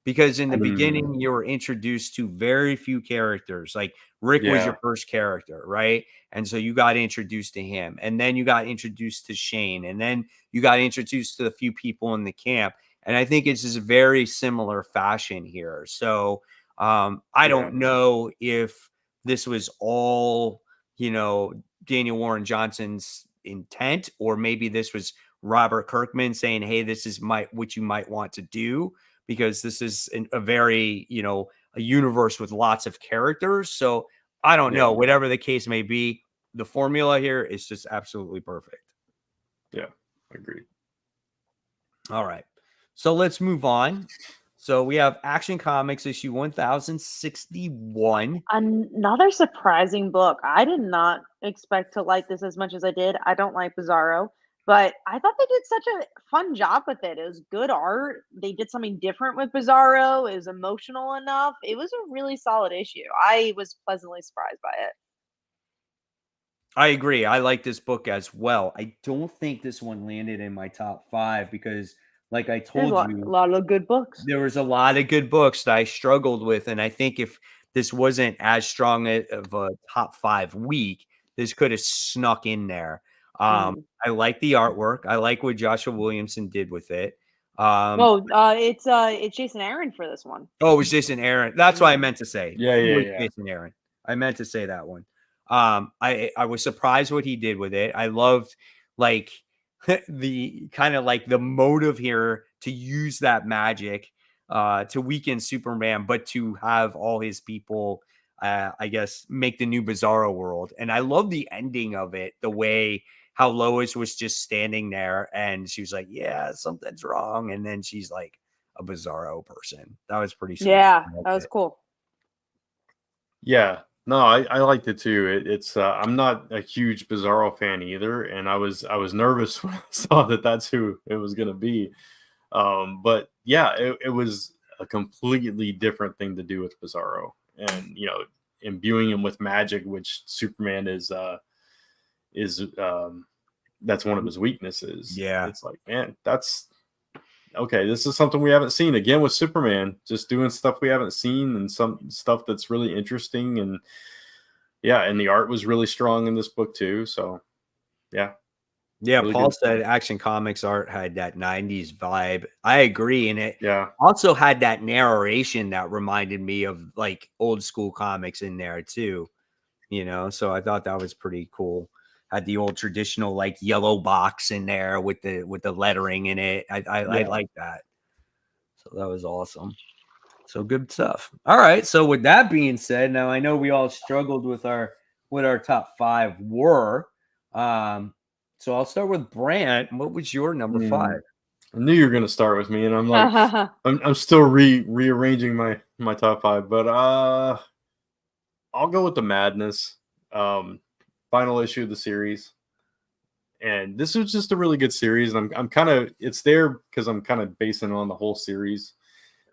Because in the Mm, beginning, you were introduced to very few characters. Like Rick was yeah, your first character, right? And so you got introduced to him. And then you got introduced to Shane. And then you got introduced to the few people in the camp. And I think it's just very similar fashion here. So I yeah, don't know if this was all, Daniel Warren Johnson's intent, or maybe this was Robert Kirkman saying, hey, this is what you might want to do, because this is a very, a universe with lots of characters. So I don't know. yeah, Whatever the case may be, the formula here is just absolutely perfect. yeah. Agreed. All right. So let's move on. So we have Action Comics issue 1061. Another surprising book. I did not expect to like this as much as I did. I don't like Bizarro, but I thought they did such a fun job with it. It was good art. They did something different with Bizarro. It was emotional enough. It was a really solid issue. I was pleasantly surprised by it. I agree. I like this book as well. I don't think this one landed in my top 5 because, like I There's told a you, lot of good books. there was a lot of good books that I struggled with, and I think if this wasn't as strong of a top 5 week, this could have snuck in there. Mm. I like the artwork. I like what Joshua Williamson did with it. Oh, it's Jason Aaron for this one. Oh, it was Jason Aaron. That's what I Mm. meant to say. Yeah, It yeah, was yeah. Jason Aaron. I meant to say that one. I was surprised what he did with it. I loved like the kind of like the motive here to use that magic to weaken Superman, but to have all his people, I guess, make the new Bizarro world. And I love the ending of it, the way how Lois was just standing there and she was like, "Yeah, something's wrong," and then she's like a Bizarro person. That was pretty sweet. Yeah, I liked that was it. cool. Yeah, no, I liked it too. It's I'm not a huge Bizarro fan either, and I was nervous when I saw that that's who it was gonna be. But yeah, it was a completely different thing to do with Bizarro, and imbuing him with magic, which Superman is that's one of his weaknesses. Yeah. It's like, man, that's okay, this is something we haven't seen again with Superman, just doing stuff we haven't seen and some stuff that's really interesting. And yeah, and the art was really strong in this book too. So yeah, Yeah, really Paul good said stuff. Action Comics art had that 90s vibe. I agree. And it Yeah, also had that narration that reminded me of like old school comics in there too, So I thought that was pretty cool. Had the old traditional like yellow box in there with the lettering in it. I yeah, like that. So that was awesome. So good stuff. All right. So with that being said, now I know we all struggled with our what our top 5 were. Um, so I'll start with Brant. What was your number 5? I knew you were gonna start with me, and I'm like, I'm still rearranging my top five, but I'll go with the Madness, final issue of the series. And this was just a really good series, and I'm kind of it's there because I'm kind of basing it on the whole series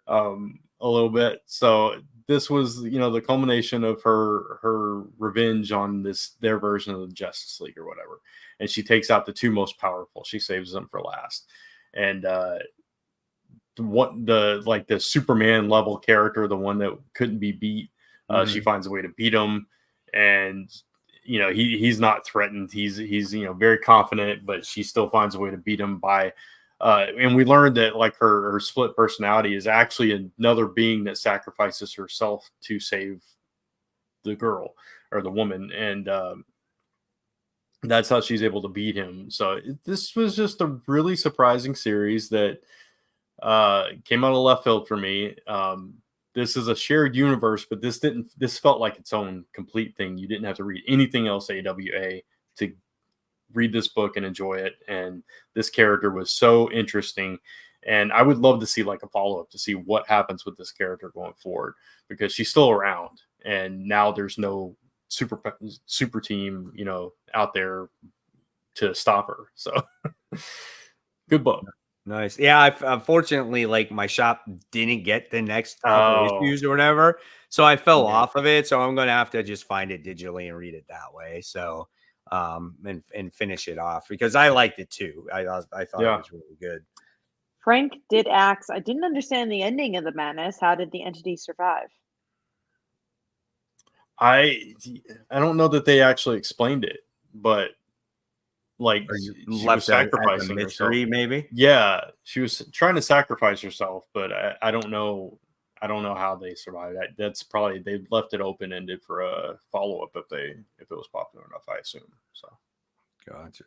a little bit. So this was, the culmination of her revenge on their version of the Justice League or whatever. And she takes out the two most powerful. She saves them for last. And the Superman level character, the one that couldn't be beat, she finds a way to beat him. And he's not threatened. He's very confident, but she still finds a way to beat him by. And we learned that like her split personality is actually another being that sacrifices herself to save the girl or the woman, and that's how she's able to beat him. So this was just a really surprising series that came out of left field for me. This is a shared universe, but this felt like its own complete thing. You didn't have to read anything else AWA to read this book and enjoy it. And this character was so interesting. And I would love to see like a follow-up to see what happens with this character going forward, because she's still around. And now there's no super team, out there to stop her. So good book. Nice. Yeah, unfortunately, like my shop didn't get the next couple issues or whatever, so I fell off of it. So I'm gonna have to just find it digitally and read it that way. So, and finish it off, because I liked it too. I thought it was really good. Frank did ask, I didn't understand the ending of the madness. How did the entity survive? I don't know that they actually explained it, but like she was sacrificing herself. Maybe. Yeah, she was trying to sacrifice herself, but I don't know. I don't know how they survived. That's probably, they left it open ended for a follow up if it was popular enough, I assume. So, gotcha.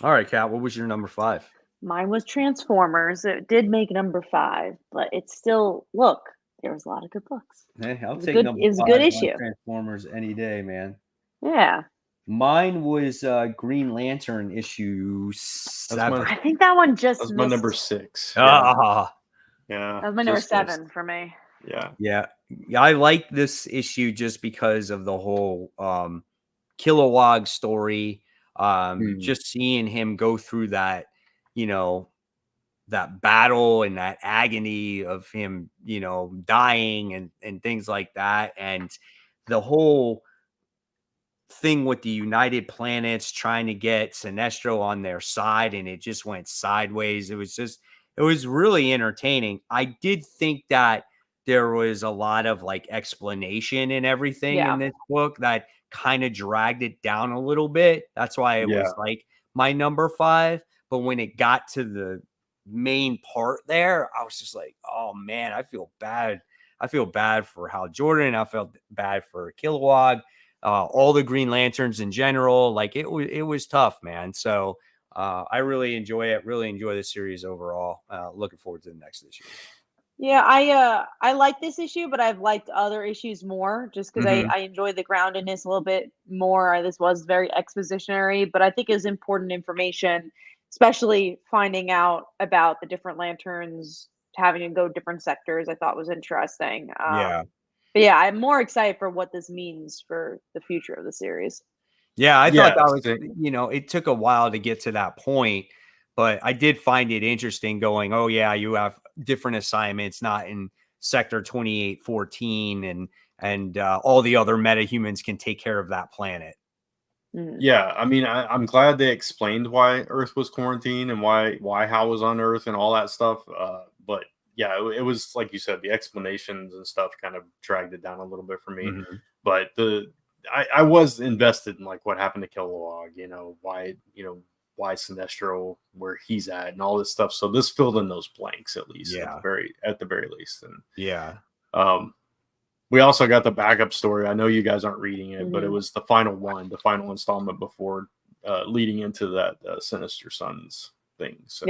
All right, Kat, what was your number 5? Mine was Transformers. It did make number 5, but it's still, look, there was a lot of good books. Hey, I'll take number 5. It was a good issue. Transformers any day, man. Yeah. Mine was Green Lantern issue 7. I think that one just was my number 6. Yeah. That was my number 7 for me. Yeah. I like this issue just because of the whole Kilowog story. Just seeing him go through that, that battle and that agony of him, dying and things like that. And the whole thing with the United Planets trying to get Sinestro on their side, and it just went sideways. It was really entertaining. I did think that there was a lot of like explanation and everything in this book that kind of dragged it down a little bit. That's why it was like my number 5. But when it got to the main part there, I was just like, oh man, I feel bad. I feel bad for Hal Jordan. I felt bad for Kilowog. All the Green Lanterns in general, like it was tough, man. So I really enjoy it. Really enjoy the series overall. Looking forward to the next issue. Yeah, I like this issue, but I've liked other issues more just because I enjoy the groundedness a little bit more. This was very expositionary, but I think it was important information, especially finding out about the different lanterns having to go different sectors. I thought was interesting. But yeah, I'm more excited for what this means for the future of the series. Yeah, I thought that was, it took a while to get to that point, but I did find it interesting going, oh yeah, you have different assignments, not in Sector 2814 and all the other metahumans can take care of that planet. Yeah, I mean, I'm glad they explained why Earth was quarantined and why Hal was on Earth and all that stuff. But yeah, it was like you said, the explanations and stuff kind of dragged it down a little bit for me. But I was invested in like what happened to Kilowog, why Sinestro, where he's at, and all this stuff. So this filled in those blanks at least, at the very least. And we also got the backup story. I know you guys aren't reading it, but it was the final installment before leading into that Sinister Sons thing. So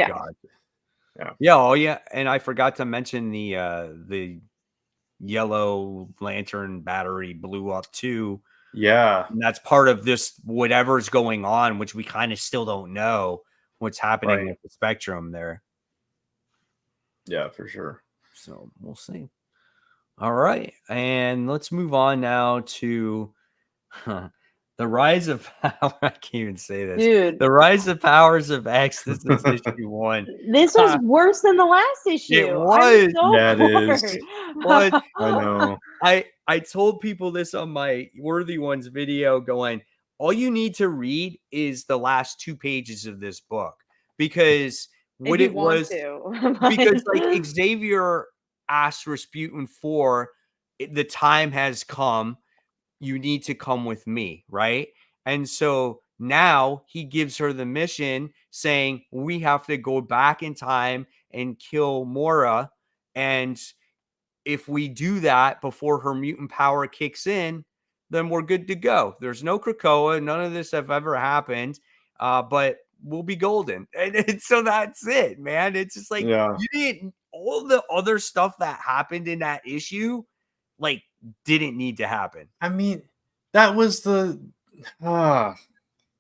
and I forgot to mention the yellow lantern battery blew up too. And that's part of this whatever's going on, which we kind of still don't know what's happening with the spectrum there. Yeah, for sure. So we'll see. All right, and let's move on now to The Rise of I can't even say this. Dude. The Rise of Powers of X. This is issue 1. This was worse than the last issue. It was. So yeah, it is. But I know. I told people this on my Worthy Ones video going, all you need to read is the last 2 pages of this book, because what it was, because like Xavier asked Rasputin for, the time has come, you need to come with me, right? And so now he gives her the mission saying, we have to go back in time and kill Mora. And if we do that before her mutant power kicks in, then we're good to go. There's no Krakoa. None of this have ever happened, but we'll be golden. And so that's it, man. It's just like, you didn't, all the other stuff that happened in that issue, like, didn't need to happen. I mean, that was the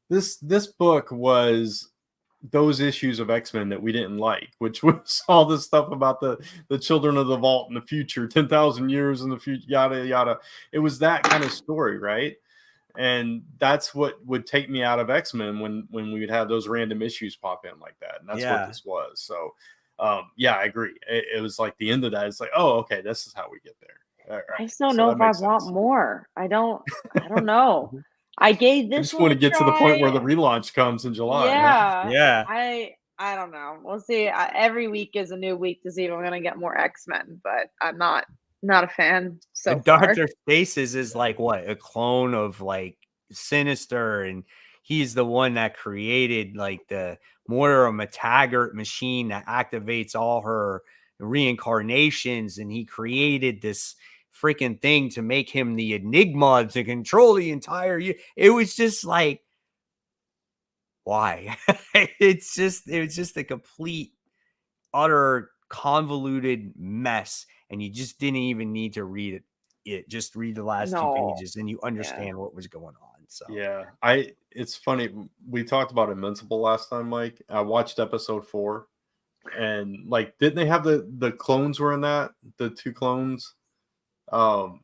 this book was those issues of X-Men that we didn't like, which was all this stuff about the children of the vault in the future, 10,000 years in the future, yada yada. It was that kind of story, right? And that's what would take me out of X-Men when we would have those random issues pop in like that. And that's what this was. So yeah, I agree. It was like the end of that. It's like, oh, okay, this is how we get there. Right. I just don't know if I want more. I don't know. I gave this. I just want to get to the point where the relaunch comes in July. Yeah. Huh? Yeah. I don't know. We'll see. Every week is a new week to see if I'm gonna get more X-Men, but I'm not a fan. So Dr. Faces is like what, a clone of like Sinister, and he's the one that created like the Moira McTaggart machine that activates all her reincarnations, and he created this freaking thing to make him the Enigma to control the entire year. It was just like, why? It was just a complete, utter, convoluted mess, and you just didn't even need to read it. Just read the last 2 pages, and you understand what was going on. So yeah, it's funny. We talked about Invincible last time, Mike. I watched episode 4, and like, didn't they have the clones were in that, the 2 clones? And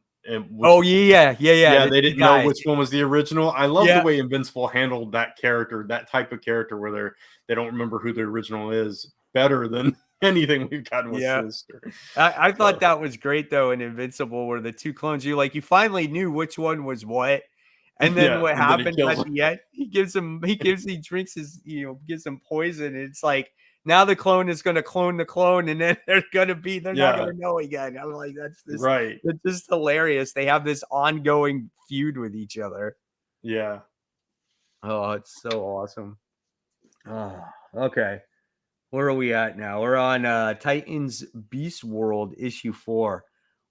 yeah, they didn't know which one was the original. I love the way Invincible handled that character, that type of character where they don't remember who the original is, better than anything we've gotten with Sinister. I thought that was great though in Invincible, where the 2 clones, you finally knew which one was what. And then what happens at the end, he drinks his, gives him poison. And it's like, now the clone is going to clone the clone, and then they're not going to know again. I'm like, that's just hilarious. They have this ongoing feud with each other. Yeah. Oh, it's so awesome. Oh, okay. Where are we at now? We're on Titans Beast World issue 4.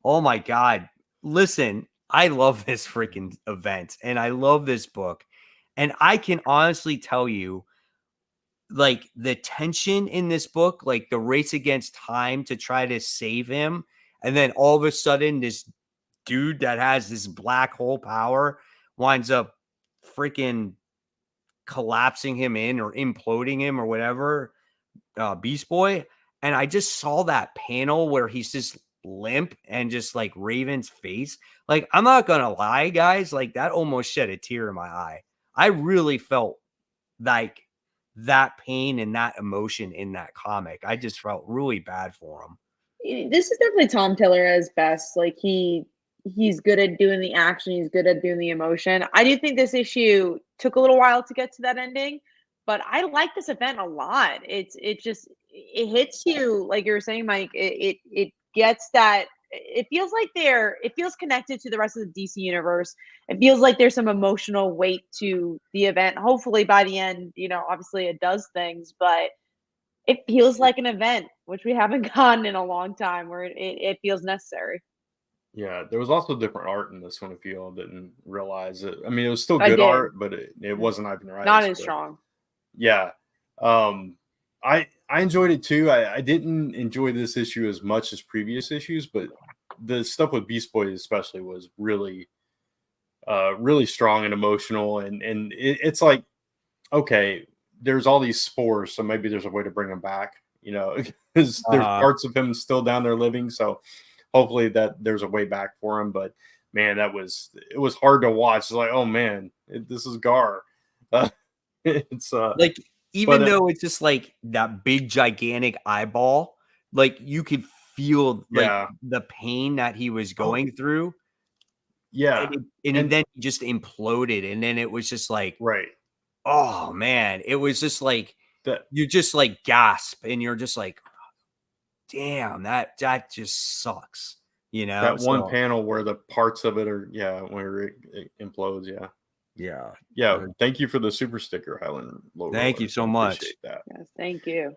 Oh my God. Listen, I love this freaking event, and I love this book. And I can honestly tell you, like, the tension in this book, like the race against time to try to save him. And then all of a sudden, this dude that has this black hole power winds up freaking collapsing him in or imploding him or whatever, Beast Boy. And I just saw that panel where he's just limp and just like Raven's face. Like, I'm not going to lie, guys. Like, that almost shed a tear in my eye. I really felt like that pain and that emotion in that comic. I just felt really bad for him. This is definitely Tom Taylor at his best. Like, he's good at doing the action, he's good at doing the emotion. I do think this issue took a little while to get to that ending, but I like this event a lot. It hits you, like you were saying, Mike. It gets that. It feels like it feels connected to the rest of the DC universe. It feels like there's some emotional weight to the event. Hopefully by the end, obviously it does things, but it feels like an event, which we haven't gotten in a long time, where it feels necessary. Yeah, there was also different art in this one, if you all didn't realize it. I mean, it was still good art, but it wasn't Ivan Reis. Not as strong. Yeah. I enjoyed it too. I didn't enjoy this issue as much as previous issues, but the stuff with Beast Boy especially was really, really strong and emotional. And it's like, okay, there's all these spores, so maybe there's a way to bring him back, because there's parts of him still down there living. So hopefully that there's a way back for him. But man, it was hard to watch. It's like, oh man, this is Gar. It's like, even though it's just like that big gigantic eyeball, like you could feel like the pain that he was going through. Yeah. And then he just imploded. And then it was just like, right. Oh man, it was just like you just like gasp and you're just like, damn, that just sucks. You know, that one panel where the parts of it are where it implodes. Yeah. Thank you for the super sticker, Highland logo. Thank you so much. Appreciate that. Yes, thank you.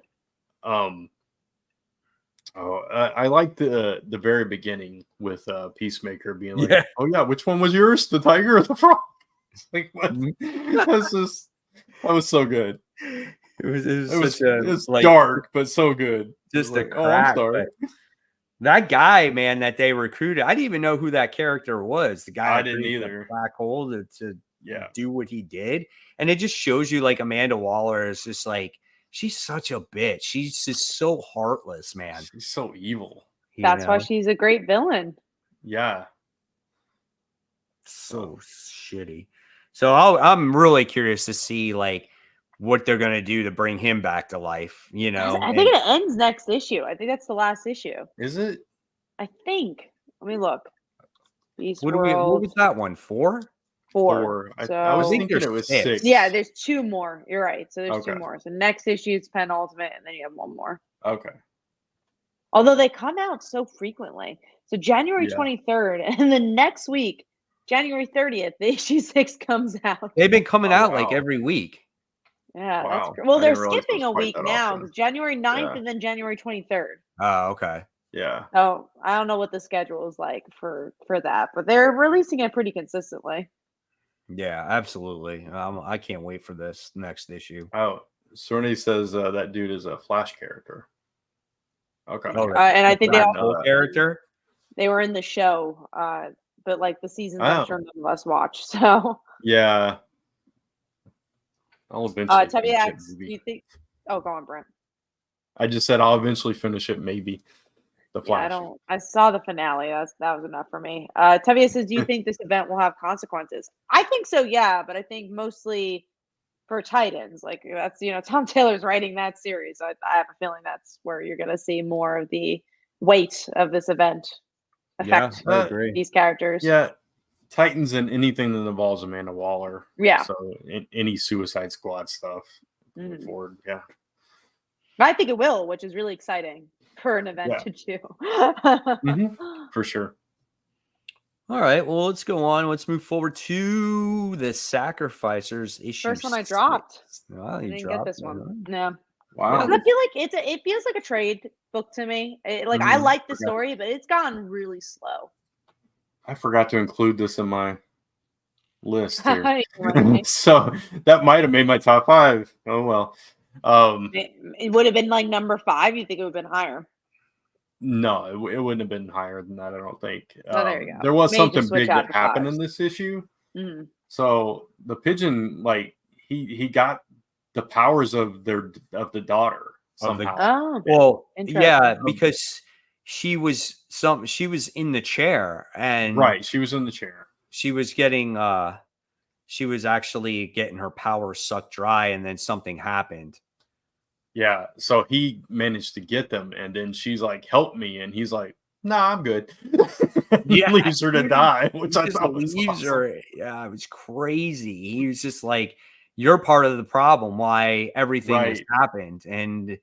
I like the very beginning with Peacemaker being like, oh yeah, which one was yours, the tiger or the frog? It's like, what? That was so good. It was like, dark, but so good. Just a crack. Oh, I'm sorry. That guy, man, that they recruited, I didn't even know who that character was. The guy I didn't either. Black Hole to do what he did, and it just shows you like Amanda Waller is just like, she's such a bitch. She's just so heartless, man. She's so evil. That's why she's a great villain. Yeah. So shitty. So I'm really curious to see like what they're gonna do to bring him back to life. You know, I think it ends next issue. I think that's the last issue. Is it? I think. Let me look. What was that one? 4? So, I was thinking it was 6. Yeah, there's 2 more. You're right. So there's 2 more. So next issue is penultimate, and then you have 1 more. Okay. Although they come out so frequently. So January 23rd, and the next week, January 30th, the issue 6 comes out. They've been coming out like every week. Yeah, that's great. Well, they're skipping a week now. It's January 9th and then January 23rd. Oh, okay. Yeah. Oh, I don't know what the schedule is like for that, but they're releasing it pretty consistently. Yeah, absolutely. I can't wait for this next issue. Oh, Sorny says that dude is a Flash character. Okay. And I think they all character. They were in the show, but like the seasons I'm sure none of us watch. So yeah. I'll eventually. Tubby asks, do you think? Oh, go on, Brent. I just said I'll eventually finish it. Maybe the Flash. I saw the finale. That was enough for me. Tubby says, do you think this event will have consequences? I think so. Yeah, but I think mostly for Titans. Like that's Tom Taylor's writing that series. So I have a feeling that's where you're going to see more of the weight of this event affect these characters. Yeah. Titans and anything that involves Amanda Waller. Yeah. So any Suicide Squad stuff going forward. Yeah. I think it will, which is really exciting for an event to do. For sure. All right. Well, let's go on. Let's move forward to the Sacrificers issue. First one I dropped. Well, I didn't get this one. No. Wow. I feel like it feels like a trade book to me. I like the story, but it's gone really slow. I forgot to include this in my list here. So that might have made my top 5. Oh well. It would have been like number 5. You think it would have been higher? No, it wouldn't have been higher than that. I don't think. There you go. There was something big that happened in this issue. So the pigeon, like he got the powers of the daughter somehow. Well, yeah, because she was in the chair, and she was in the chair. She was actually getting her power sucked dry, and then something happened. Yeah, so he managed to get them, and then she's like, "Help me," and he's like, "Nah, I'm good." Leaves her to die, which I thought was awesome. Yeah, it was crazy. He was just like, "You're part of the problem. Why everything has happened," and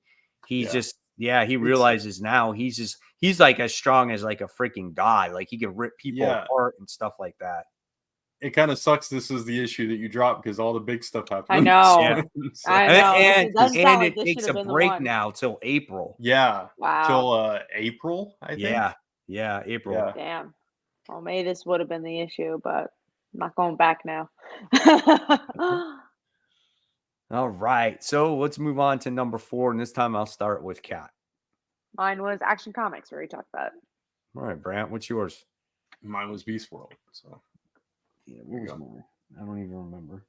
he's he realizes now he's like as strong as like a freaking god. Like he can rip people apart and stuff like that. It kind of sucks. This is the issue that you dropped because all the big stuff happened. I know. I know. And it takes a break now till April. Yeah. Wow. Till April, I think. Yeah, April. Yeah. Damn. Well, maybe this would have been the issue, but I'm not going back now. All right. So let's move on to number 4. And this time I'll start with Kat. Mine was Action Comics, where we talked about it. All right, Brant, what's yours? Mine was Beast World. So yeah, what was mine? I don't even remember.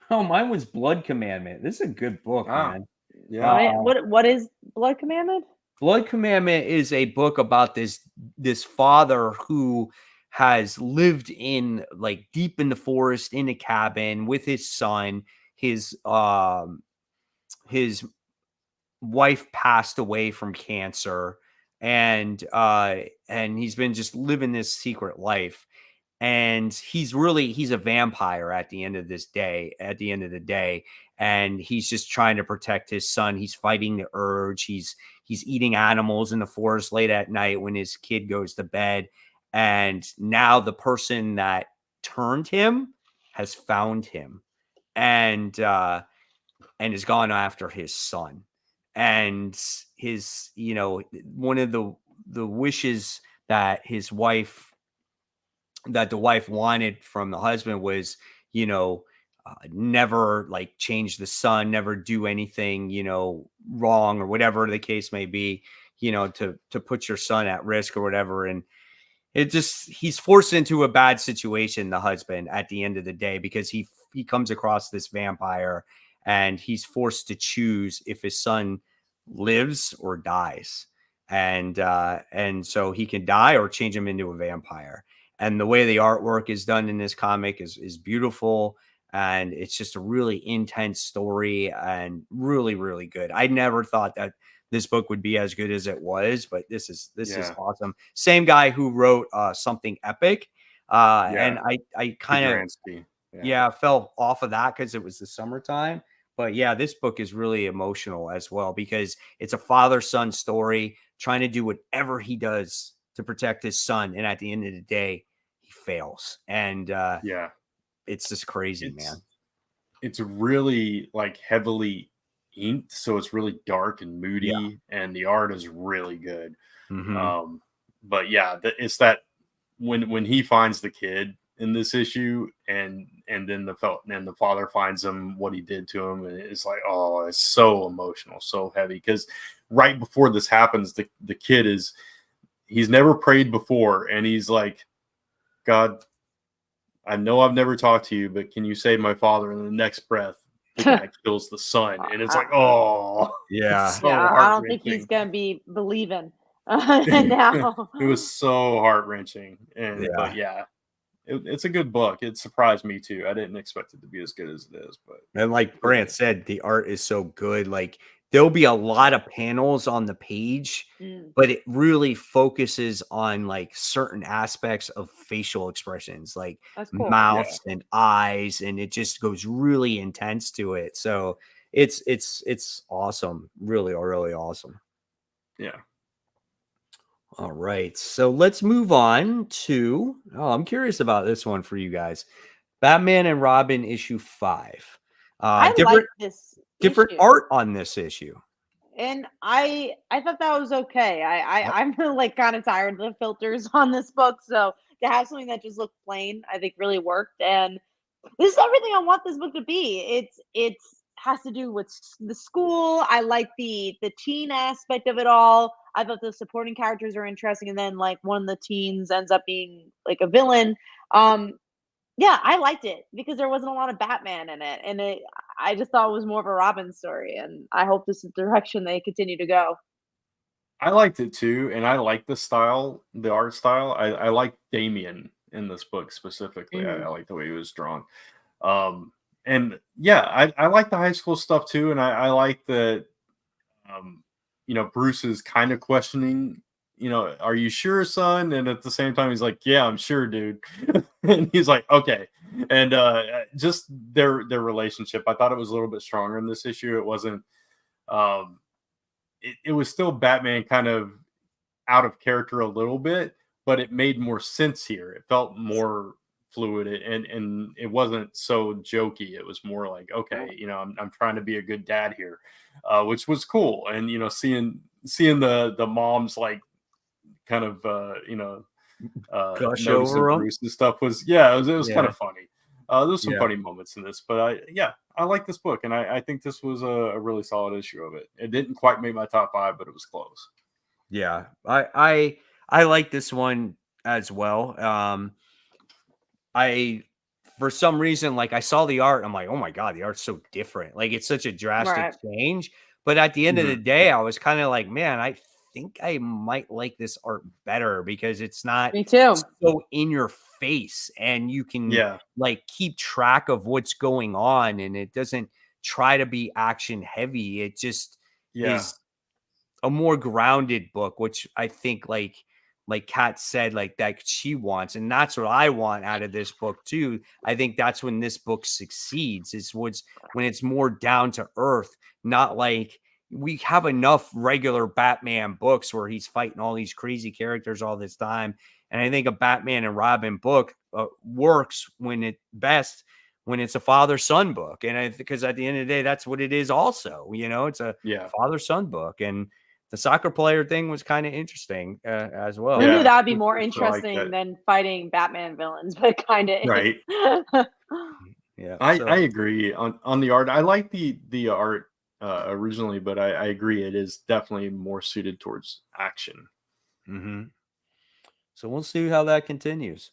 Oh, mine was Blood Commandment. This is a good book, man. Yeah. What is Blood Commandment? Blood Commandment is a book about this father who has lived in like deep in the forest in a cabin with his son. His wife passed away from cancer, and he's been just living this secret life. And he's a vampire at the end of the day, and he's just trying to protect his son. He's fighting the urge. He's eating animals in the forest late at night when his kid goes to bed. And now the person that turned him has found him, and has gone after his son. And his, one of the wishes that the wife wanted from the husband was, never like change the son, never do anything, wrong or whatever the case may be, to put your son at risk or whatever. And he's forced into a bad situation, the husband, at the end of the day, because he comes across this vampire, and he's forced to choose if his son lives or dies. And so he can die or change him into a vampire. And the way the artwork is done in this comic is beautiful. And it's just a really intense story and really, really good. I never thought that this book would be as good as it was, but this is awesome. Same guy who wrote Something Epic. And I kind of fell off of that because it was the summertime. But yeah, this book is really emotional as well, because it's a father-son story trying to do whatever he does to protect his son. And at the end of the day, he fails. And it's just crazy, man. It's really like heavily inked, so it's really dark and moody, and the art is really good. But yeah, it's that when he finds the kid in this issue, and then the father finds him, what he did to him, and it's like, oh, it's so emotional, so heavy, because right before this happens, the kid he's never prayed before, and he's like, God, I know I've never talked to you, but can you save my father? And the next breath, the guy kills the son, and it's like, oh, yeah, so I don't think he's gonna be believing now. It was so heart-wrenching, but yeah, it's a good book. It surprised me too. I didn't expect it to be as good as it is, but and like Brant said, the art is so good. Like, there'll be a lot of panels on the page, but it really focuses on like certain aspects of facial expressions, like mouths and eyes, and it just goes really intense to it. So it's awesome. Really, really awesome. Yeah. All right. So let's move on to, I'm curious about this one for you guys. Batman and Robin issue 5. I like this different issue. Art on this issue. And I thought that was okay. I'm like kind of tired of the filters on this book. So to have something that just looked plain, I think really worked. And this is everything I want this book to be. It's has to do with the school. I like the teen aspect of it all. I thought the supporting characters are interesting, and then like one of the teens ends up being like a villain. Yeah, I liked it because there wasn't a lot of Batman in it, and I just thought it was more of a Robin story, and I hope this is the direction they continue to go. I liked it too, and I like the art style. I like Damien in this book specifically. I like the way he was drawn. And yeah, I like the high school stuff too, and I like that. Bruce is kind of questioning, are you sure, son? And at the same time, he's like, yeah, I'm sure, dude. And he's like, okay. And just their relationship, I thought it was a little bit stronger in this issue. It wasn't. It was still Batman kind of out of character a little bit, but it made more sense here. It felt more fluid, and it wasn't so jokey. It was more like, okay, I'm trying to be a good dad here, which was cool. And seeing the moms like kind of gush over Bruce and stuff was it was kind of funny. There's some funny moments in this, but I like this book, and I think this was a really solid issue of it. It didn't quite make my top 5, but it was close. Yeah, I like this one as well. For some reason, like, I saw the art, I'm like, oh my God, the art's so different. Like, it's such a drastic change. But at the end of the day, I was kind of like, man, I think I might like this art better because it's not Me too. so in your face and you can like keep track of what's going on, and it doesn't try to be action heavy. It just is a more grounded book, which I think like Kat said, like that she wants, and that's what I want out of this book too. I think that's when this book succeeds, is when it's more down to earth, not like we have enough regular Batman books where he's fighting all these crazy characters all this time. And I think a Batman and Robin book works when it's a father-son book. And because at the end of the day, that's what it is also, it's a father-son book. And the soccer player thing was kind of interesting as well. We knew that would be more interesting than fighting Batman villains, but kind of right. Yeah, I agree on the art. I like the art originally, but I agree it is definitely more suited towards action. Mm-hmm. So we'll see how that continues.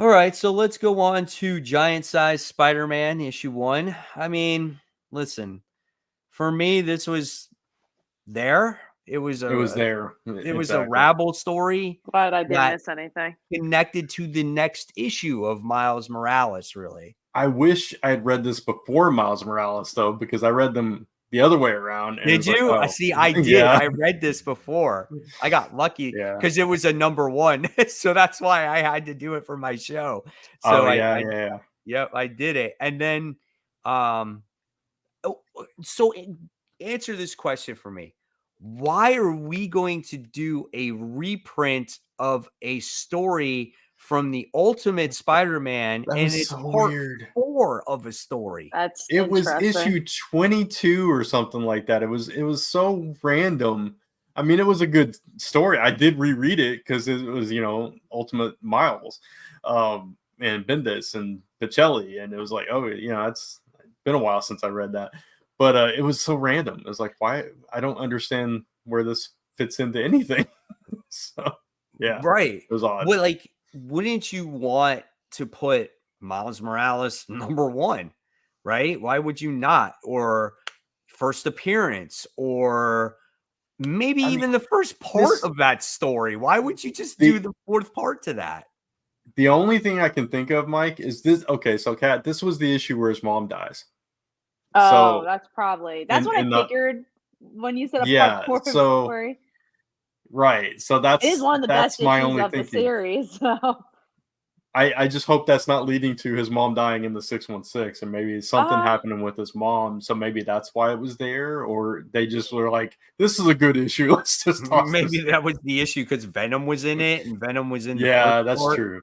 All right, so let's go on to Giant Size Spider-Man issue 1. I mean, listen, for me, this was there. It was there. It was a rabble story. Glad I didn't miss anything. Connected to the next issue of Miles Morales, really. I wish I had read this before Miles Morales, though, because I read them the other way around. And did you? Like, oh. See, I did. Yeah. I read this before. I got lucky because it was a number 1. So that's why I had to do it for my show. So Yep, I did it. And then, so answer this question for me. Why are we going to do a reprint of a story from the Ultimate Spider-Man, and it's so part weird. 4 of a story? It was issue 22 or something like that. It was so random. I mean, it was a good story. I did reread it because it was, Ultimate Miles, and Bendis and Pichelli, and it was like, oh, it's been a while since I read that. But it was so random. It was like, why? I don't understand where this fits into anything. So, yeah. Right. It was odd. Well, like, wouldn't you want to put Miles Morales number 1, right? Why would you not? Or first appearance, or maybe even the first part of that story. Why would you just do the 4th part to that? The only thing I can think of, Mike, is this. Okay, so Kat, this was the issue where his mom dies. Oh, that's what I figured when you said a part 4 story. Right. So it is one of the best issues of the series. So I just hope that's not leading to his mom dying in the 616, and maybe something happening with his mom. So maybe that's why it was there, or they just were like, "This is a good issue. Let's just toss maybe that was the issue because Venom was in it, and Venom was in. That's true.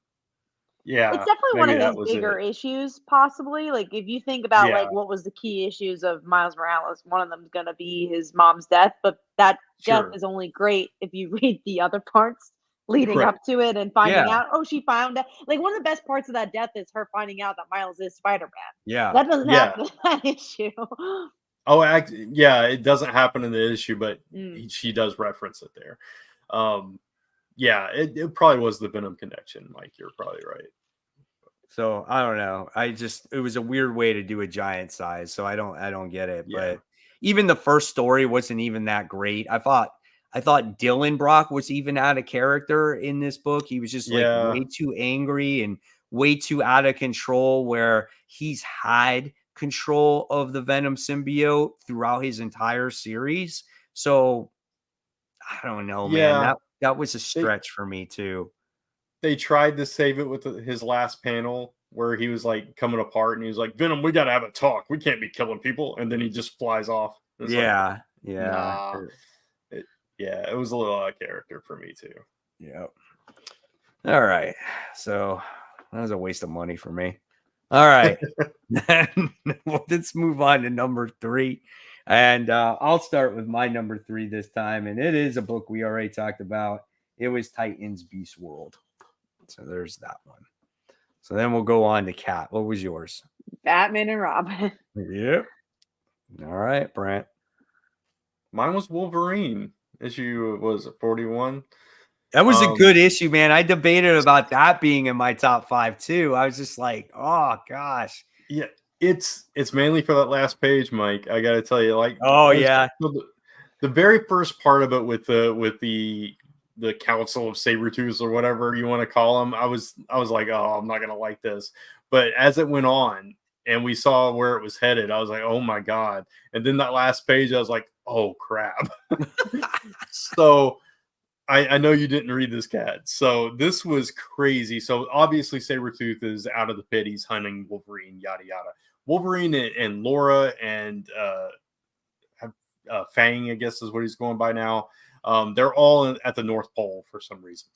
Yeah, it's definitely one of his bigger issues, possibly. Like, if you think about like what was the key issues of Miles Morales, one of them is going to be his mom's death, but that death is only great if you read the other parts leading up to it and finding out, she found out. Like, one of the best parts of that death is her finding out that Miles is Spider-Man. Yeah, that doesn't happen in that issue. Oh, it doesn't happen in the issue, but she does reference it there. It probably was the Venom connection, Mike. You're probably right. So I don't know. It was a weird way to do a Giant Size. So I don't get it. Yeah. But even the first story wasn't even that great. I thought Dylan Brock was even out of character in this book. He was just like way too angry and way too out of control, where he's had control of the Venom symbiote throughout his entire series. So I don't know, man. That was a stretch for me too. They tried to save it with his last panel where he was like coming apart and he was like, Venom, we got to have a talk. We can't be killing people. And then he just flies off. It was a little out of character for me too. Yeah. All right. So that was a waste of money for me. All right. Well, let's move on to number 3. And I'll start with my number 3 this time. And it is a book we already talked about. It was Titans Beast World. So there's that one. So then we'll go on to Kat. What was yours? Batman and Robin. Yep. All right, Brant. Mine was Wolverine. Issue was 41. That was a good issue, man. I debated about that being in my top 5 too. I was just like, oh gosh. Yeah, it's mainly for that last page, Mike. I gotta tell you, like, the very first part of it with the Council of Sabretooths or whatever you want to call them, I was like, oh, I'm not gonna like this. But as it went on and we saw where it was headed, I was like, oh my god. And then that last page, I was like, oh crap. So I know you didn't read this, Cat. So this was crazy. So obviously Sabretooth is out of the pit. He's hunting Wolverine, yada yada. Wolverine and Laura and Fang, I guess is what he's going by now. They're all at the North Pole for some reason.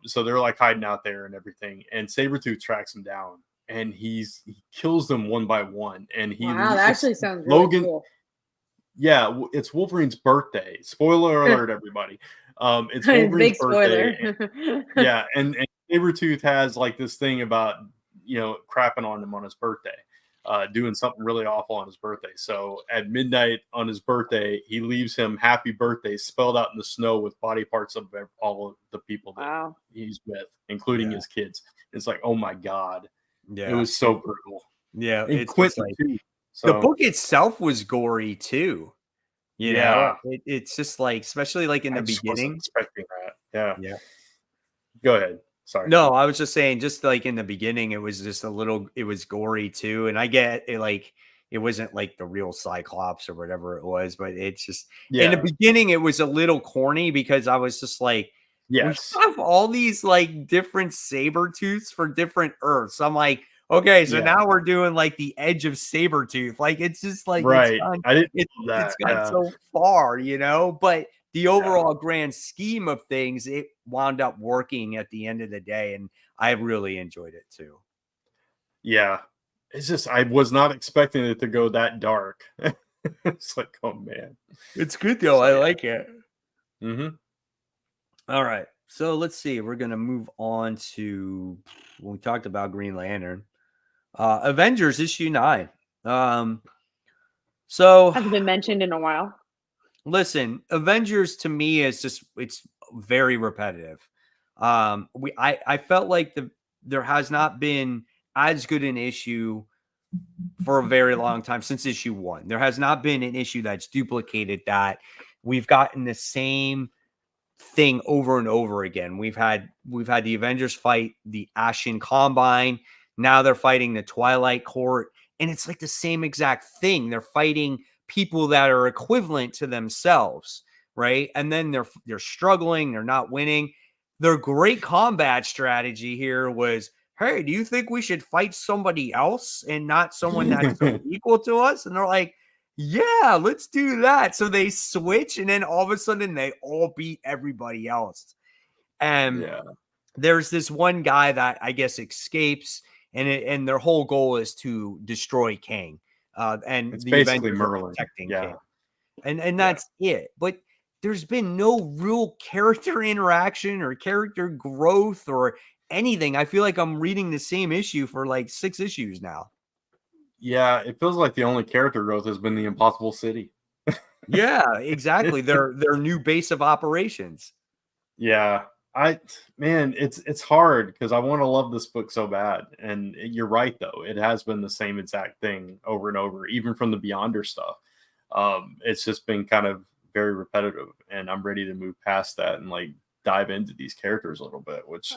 So they're like hiding out there and everything. And Sabretooth tracks him down and he kills them one by one. And wow, that actually sounds really Logan. Cool. Yeah, it's Wolverine's birthday. Spoiler alert, everybody. It's Wolverine's birthday. Yeah, and Sabretooth has like this thing about, crapping on him on his birthday. Doing something really awful on his birthday. So at midnight on his birthday, he leaves him happy birthday spelled out in the snow with body parts of all of the people that he's with, including his kids. It's like, oh my God. Yeah. It was so brutal. Yeah. And it's like, the book itself was gory too. You know, it's just like, especially like in the beginning. Wasn't expecting that. Yeah. Yeah. Go ahead. Sorry. No, I was just saying, just like in the beginning, it was just it was gory too. And I get it, like, it wasn't like the real Cyclops or whatever it was, but it's just, in the beginning, it was a little corny because I was just like, we have all these like different Sabretooths for different Earths. I'm like, okay, so now we're doing like the edge of Sabretooth. Like, it's just like, it's gone so far, but the overall grand scheme of things, it wound up working at the end of the day, and I really enjoyed it too. Yeah. It's just, I was not expecting it to go that dark. It's like, oh man. It's good though. I like it. Mm-hmm. All right. So let's see. We're going to move on to, when we talked about Green Lantern, Avengers issue 9. So hasn't been mentioned in a while. Listen, Avengers to me is just, it's very repetitive. I felt like there has not been as good an issue for a very long time since issue 1. There has not been an issue that's duplicated that. We've gotten the same thing over and over again. We've had the Avengers fight the Ashen Combine. Now they're fighting the Twilight Court, and it's like the same exact thing. They're fighting people that are equivalent to themselves, right? And then they're struggling, they're not winning. Their great combat strategy here was, hey, do you think we should fight somebody else and not someone that's equal to us? And they're like, yeah, let's do that. So they switch, and then all of a sudden they all beat everybody else. And there's this one guy that I guess escapes, and their whole goal is to destroy Kang. And it's the basically Avengers Merlin. Protecting King. And that's it. But there's been no real character interaction or character growth or anything. I feel like I'm reading the same issue for like 6 issues now. Yeah, it feels like the only character growth has been the Impossible City. Yeah, exactly. Their new base of operations. Yeah. It's hard because I want to love this book so bad. And you're right, though. It has been the same exact thing over and over, even from the Beyonder stuff. It's just been kind of very repetitive, and I'm ready to move past that and like dive into these characters a little bit, which,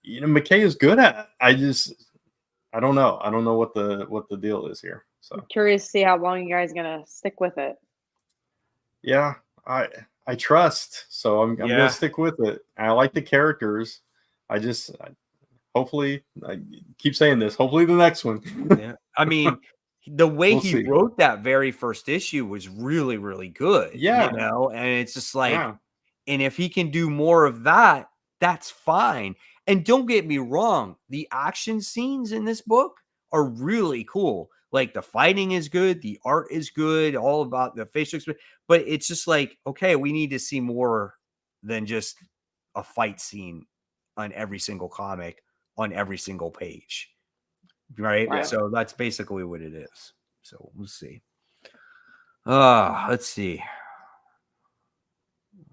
McKay is good at. I don't know. I don't know what the deal is here. So I'm curious to see how long you guys are going to stick with it. Yeah, I trust, so I'm gonna stick with it. I like the characters. Hopefully, I keep saying this. Hopefully, the next one. Yeah, I mean, the way he wrote that very first issue was really, really good. Yeah, and it's just like, and if he can do more of that, that's fine. And don't get me wrong, the action scenes in this book are really cool. Like the fighting is good, the art is good, all about the facial expression. But it's just like, okay, we need to see more than just a fight scene on every single comic, on every single page. Right? So that's basically what it is. So we'll see. Let's see.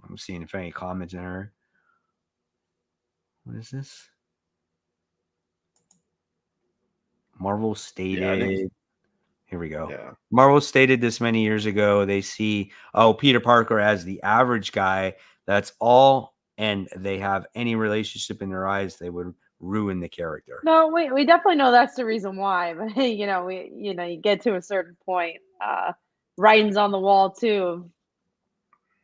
I'm seeing if any comments in there. What is this? Marvel stated Here we go. Yeah. Marvel stated this many years ago. They see, Peter Parker as the average guy. That's all. And they have any relationship in their eyes, they would ruin the character. No, we definitely know that's the reason why. But you get to a certain point, writing's on the wall too.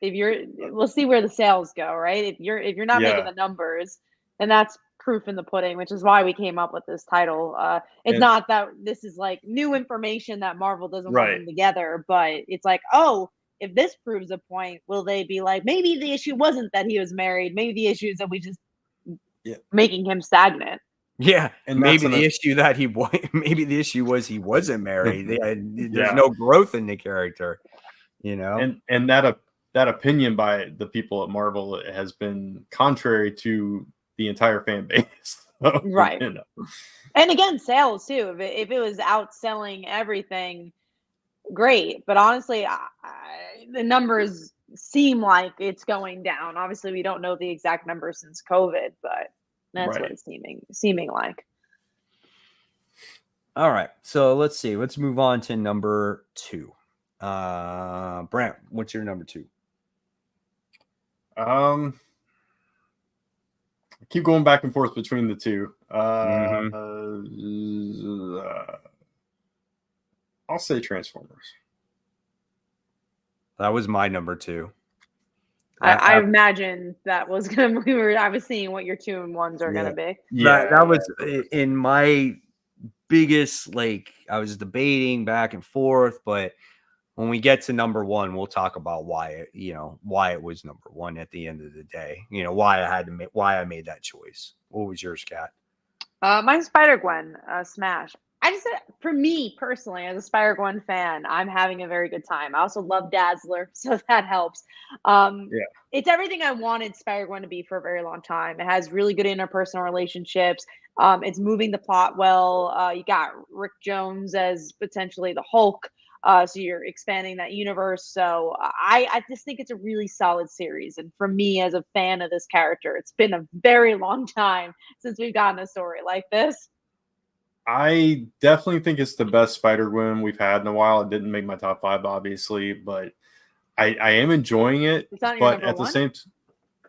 We'll see where the sales go, right? If you're not making the numbers, then that's proof in the pudding, which is why we came up with this title. It's not that this is like new information that Marvel doesn't want them together, but it's like, if this proves a point, will they be like, maybe the issue wasn't that he was married, maybe the issue is that we just making him stagnant. Yeah, and maybe the issue was he wasn't married. There's no growth in the character, And that opinion by the people at Marvel has been contrary to the entire fan base. Right. And again, sales too. If it was outselling everything, great. But honestly, the numbers seem like it's going down. Obviously, we don't know the exact numbers since COVID, but that's what it's seeming like. All right. So let's see. Let's move on to number 2. Brant, what's your number 2? I keep going back and forth between the two. I'll say Transformers. That was my number 2. I imagine that was gonna. I was seeing what your 2 and 1s are gonna be. Yeah, that was in my biggest. Like, I was debating back and forth, but when we get to number 1, we'll talk about why it was number 1 at the end of the day. Why I made that choice. What was yours, Kat? Mine's Spider-Gwen, Smash. I just said, for me personally, as a Spider-Gwen fan, I'm having a very good time. I also love Dazzler, so that helps. It's everything I wanted Spider-Gwen to be for a very long time. It has really good interpersonal relationships. It's moving the plot well. You got Rick Jones as potentially the Hulk. So you're expanding that universe. So I just think it's a really solid series. And for me, as a fan of this character, it's been a very long time since we've gotten a story like this. I definitely think it's the best Spider-Gwen we've had in a while. It didn't make my top 5, obviously, but I am enjoying it. But at the same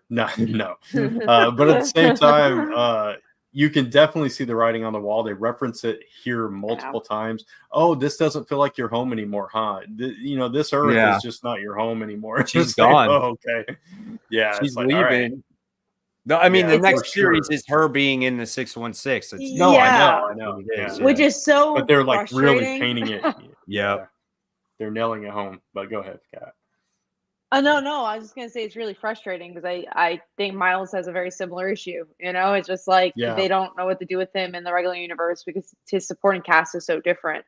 but at the same time, you can definitely see the writing on the wall. They reference it here multiple times. Oh, this doesn't feel like your home anymore, huh? This Earth is just not your home anymore. She's gone. Oh, okay. Yeah, she's leaving. All right. No, I mean, the next series is her being in the 616. I know. Which is so but they're like really painting it. Yeah. They're nailing it home. But go ahead, Kat. No. I was just going to say it's really frustrating because I think Miles has a very similar issue. It's just like they don't know what to do with him in the regular universe because his supporting cast is so different.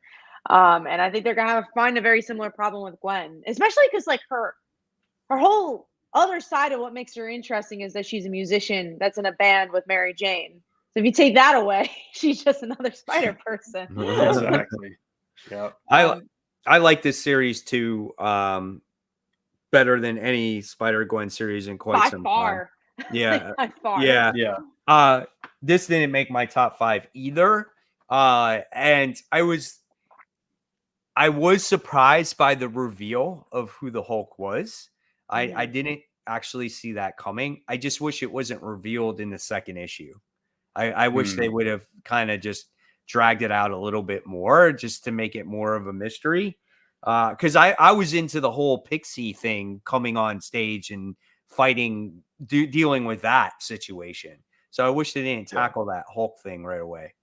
And I think they're going to find a very similar problem with Gwen, especially because like her whole other side of what makes her interesting is that she's a musician that's in a band with Mary Jane. So if you take that away, she's just another Spider person. Exactly. Yeah. I like this series too. Better than any Spider-Gwen series in quite some time. Yeah. By far. Yeah. This didn't make my top 5 either. And I was surprised by the reveal of who the Hulk was. I didn't actually see that coming. I just wish it wasn't revealed in the second issue. I wish they would have kind of just dragged it out a little bit more just to make it more of a mystery. Because I was into the whole Pixie thing coming on stage and fighting, dealing with that situation. So I wish they didn't tackle that Hulk thing right away.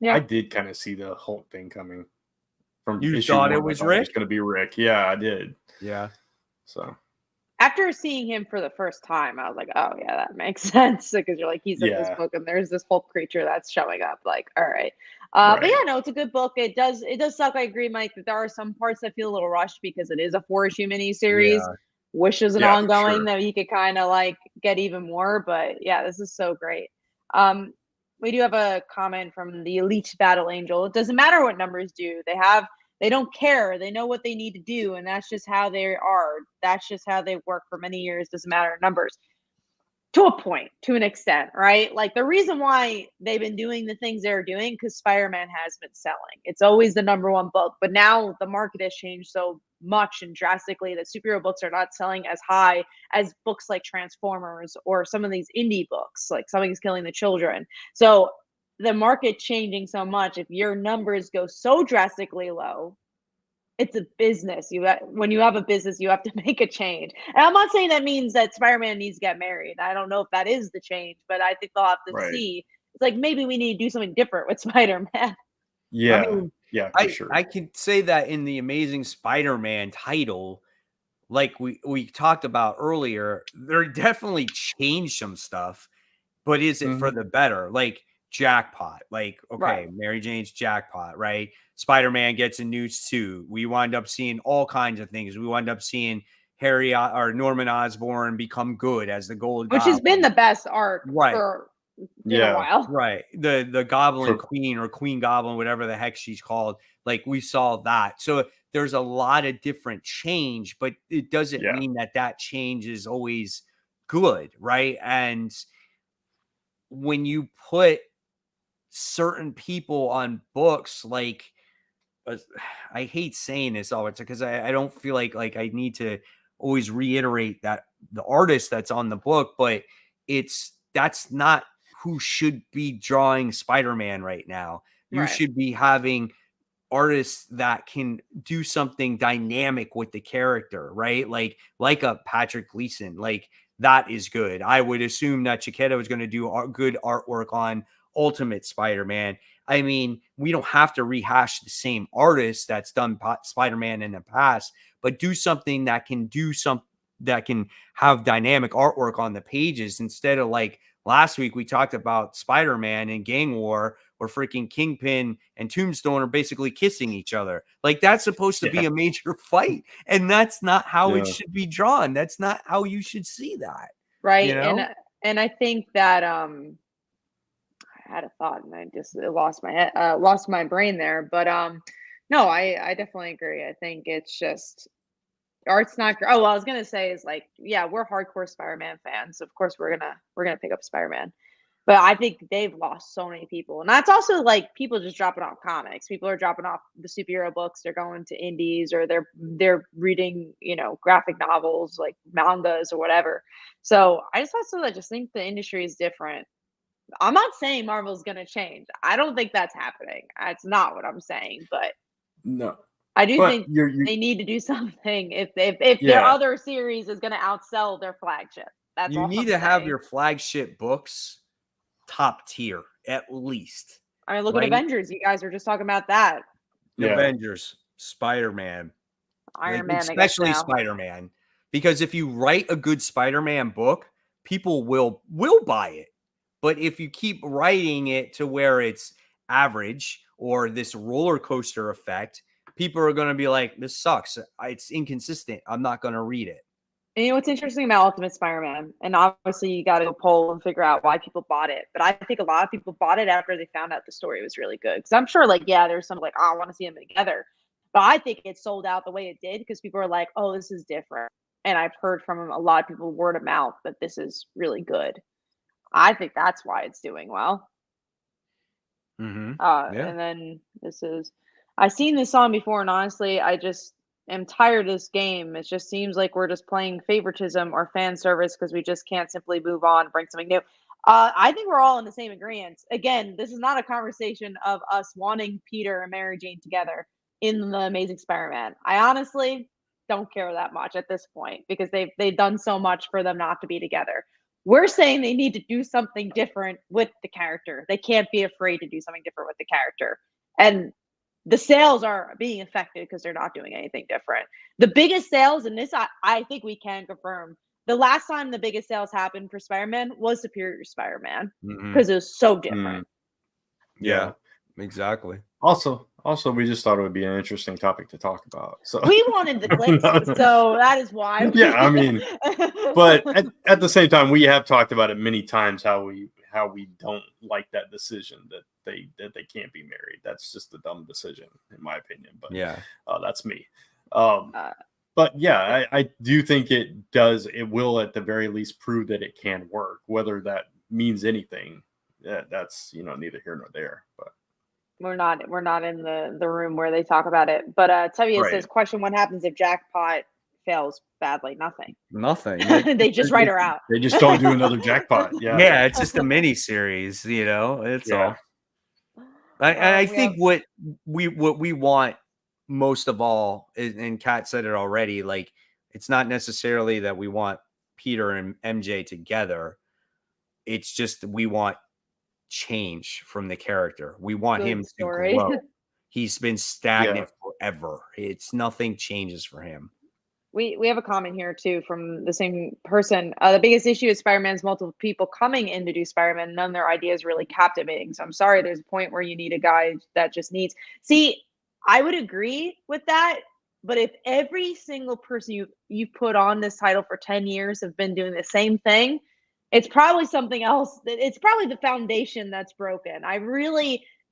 Yeah, I did kind of see the Hulk thing coming. From you thought it was Rick? It was going to be Rick. Yeah, I did. Yeah. So after seeing him for the first time, I was like, oh yeah, that makes sense. Because you're like, he's in this book and there's this Hulk creature that's showing up. Like, all right. But yeah, no, it's a good book. It does suck. I agree, Mike, that there are some parts that feel a little rushed because it is a 4-issue miniseries. Yeah. Wish is an ongoing that you could kind of like get even more. But yeah, this is so great. We do have a comment from the Elite Battle Angel. It doesn't matter what numbers do. They don't care. They know what they need to do, and that's just how they are. That's just how they work for many years. Doesn't matter numbers. to a point, to an extent, right? Like the reason why they've been doing the things they're doing because Spider-Man has been selling. It's always the #1 book, but now the market has changed so much and drastically that superhero books are not selling as high as books like Transformers or some of these indie books, like Something's Killing the Children. So the market changing so much, if your numbers go so drastically low, it's a business. When you have a business, you have to make a change. And I'm not saying that means that Spider-Man needs to get married. I don't know if that is the change, but I think they'll have to see. It's like maybe we need to do something different with Spider-Man. Yeah, I mean, yeah, for sure. I could say that in the Amazing Spider-Man title, like we talked about earlier, they're definitely changed some stuff, but is it for the better? Like jackpot, like okay, Mary Jane's jackpot, right? Spider-Man gets a new suit. We wind up seeing all kinds of things. We wind up seeing Harry or Norman Osborn become good as the Gold Which Goblin. has been the best arc for a while. Right. The Goblin Queen or Queen Goblin, whatever the heck she's called. Like we saw that. So there's a lot of different change, but it doesn't mean that change is always good, right? And when you put certain people on books, like I hate saying this all the time because I don't feel like I need to always reiterate that the artist that's on the book, but that's not who should be drawing Spider-Man right now. You should be having artists that can do something dynamic with the character, right? Like a Patrick Gleason, like that is good. I would assume that Chiquetta was going to do good artwork on Ultimate Spider-Man. I mean, we don't have to rehash the same artist that's done Spider-Man in the past, but do something that can have dynamic artwork on the pages instead of like last week we talked about Spider-Man and Gang War where freaking Kingpin and Tombstone are basically kissing each other. Like that's supposed to be a major fight, and that's not how it should be drawn. That's not how you should see that. Right. You know? And I think that I had a thought and I just lost my brain there. But no, I definitely agree. I think it's just art's not great. Oh, well, I was gonna say is like, yeah, we're hardcore Spider-Man fans. Of course we're gonna pick up Spider-Man. But I think they've lost so many people. And that's also like people just dropping off comics. People are dropping off the superhero books. They're going to indies or they're reading, graphic novels like mangas or whatever. So I just think the industry is different. I'm not saying Marvel's going to change. I don't think that's happening. That's not what I'm saying. But no, I do think they need to do something if their other series is going to outsell their flagship. That's you need to have your flagship books top tier at least. I mean, look at Avengers. You guys were just talking about that. Avengers, Spider-Man, Iron Man, especially Spider-Man, because if you write a good Spider-Man book, people will buy it. But if you keep writing it to where it's average or this roller coaster effect, people are going to be like, this sucks. It's inconsistent. I'm not going to read it. And what's interesting about Ultimate Spider-Man, and obviously you got to poll and figure out why people bought it. But I think a lot of people bought it after they found out the story was really good. Because I'm sure, there's some I want to see them together. But I think it sold out the way it did because people are like, oh, this is different. And I've heard from a lot of people word of mouth that this is really good. I think that's why it's doing well. Mm-hmm. And then I've seen this song before, and honestly, I just am tired of this game. It just seems like we're just playing favoritism or fan service because we just can't simply move on and bring something new. I think we're all in the same agreement. Again, this is not a conversation of us wanting Peter and Mary Jane together in the Amazing Spider-Man. I honestly don't care that much at this point because they've done so much for them not to be together. We're saying they need to do something different with the character. They can't be afraid to do something different with the character. And the sales are being affected because they're not doing anything different. The biggest sales in this, I think we can confirm, the last time the biggest sales happened for Spider-Man was Superior Spider-Man because it was so different. Yeah, exactly. Also, we just thought it would be an interesting topic to talk about. So we wanted the clicks, so that is why. Yeah, I mean, but at the same time, we have talked about it many times how we don't like that decision that they can't be married. That's just a dumb decision, in my opinion. But that's me. But yeah, I do think it will at the very least prove that it can work. Whether that means anything, that's neither here nor there. But we're not in the room where they talk about it. But Tevye says, question: what happens if Jackpot fails badly? Nothing. They just write her out. They just don't do another Jackpot. Yeah, it's just a mini series, it's all. I think what we want most of all, and Kat said it already, like, it's not necessarily that we want Peter and MJ together. It's just we want change from the character. We want him to grow. He's been stagnant forever. It's nothing changes for him. We have a comment here too from the same person. The biggest issue is Spider-Man's multiple people coming in to do Spider-Man. None of their ideas really captivating. So I'm sorry, there's a point where you need a guy that just needs. See, I would agree with that. But if every single person you put on this title for 10 years have been doing the same thing, it's probably something else. It's probably the foundation that's broken.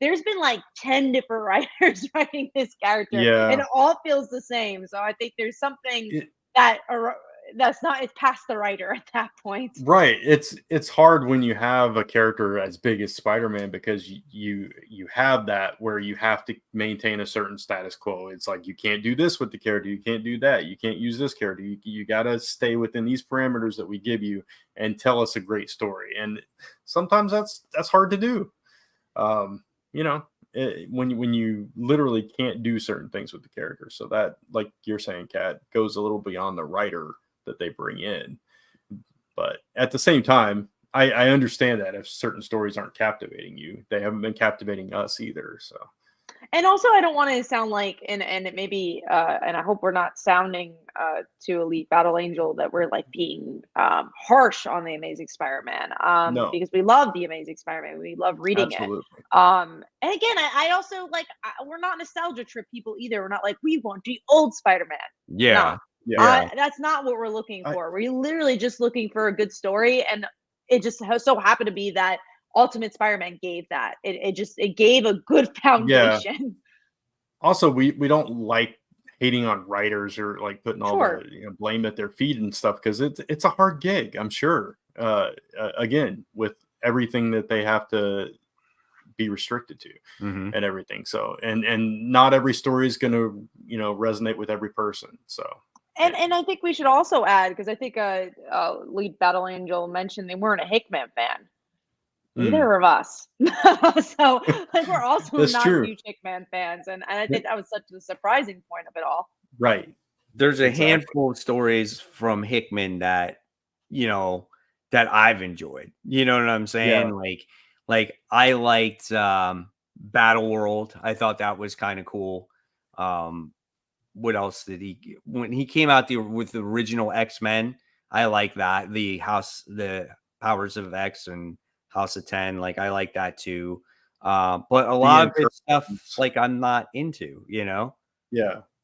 There's been like 10 different writers writing this character, and it all feels the same. So I think there's something that's not, it's past the writer at that point. Right. It's hard when you have a character as big as Spider-Man, because you have that where you have to maintain a certain status quo. It's like, you can't do this with the character, you can't do that, you can't use this character, you got to stay within these parameters that we give you and tell us a great story. And sometimes that's hard to do. When you literally can't do certain things with the character. So that, like you're saying, Kat, goes a little beyond the writer that they bring in. But at the same time, I understand that if certain stories aren't captivating you, they haven't been captivating us either. So, and also, I don't want to sound like, and it may be, and I hope we're not sounding to Elite Battle Angel that we're like being harsh on the Amazing Spider-Man, no, because we love the Amazing Spider-Man, we love reading it. And again, I also like, we're not nostalgia trip people either. We're not like, we want the old Spider-Man. Yeah. That's not what we're looking for. We're literally just looking for a good story, and it just so happened to be that Ultimate Spider-Man gave that. It gave a good foundation. Yeah. Also, we don't like hating on writers or like putting all the blame at their feet and stuff, because it's a hard gig, I'm sure. Again, with everything that they have to be restricted to and everything. So and not every story is going to resonate with every person. So. And I think we should also add, because I think Lead Battle Angel mentioned they weren't a Hickman fan. Neither of us. So like, we're also not huge Hickman fans, and I think that was such a surprising point of it all. Right. There's a handful of stories from Hickman that that I've enjoyed. You know what I'm saying? Yeah. Like I liked Battle World. I thought that was kind of cool. What else did when he came out with the original X-Men? I like that. The Powers of X and House of 10. Like, I like that too. But a lot of good stuff, like, I'm not into, Yeah.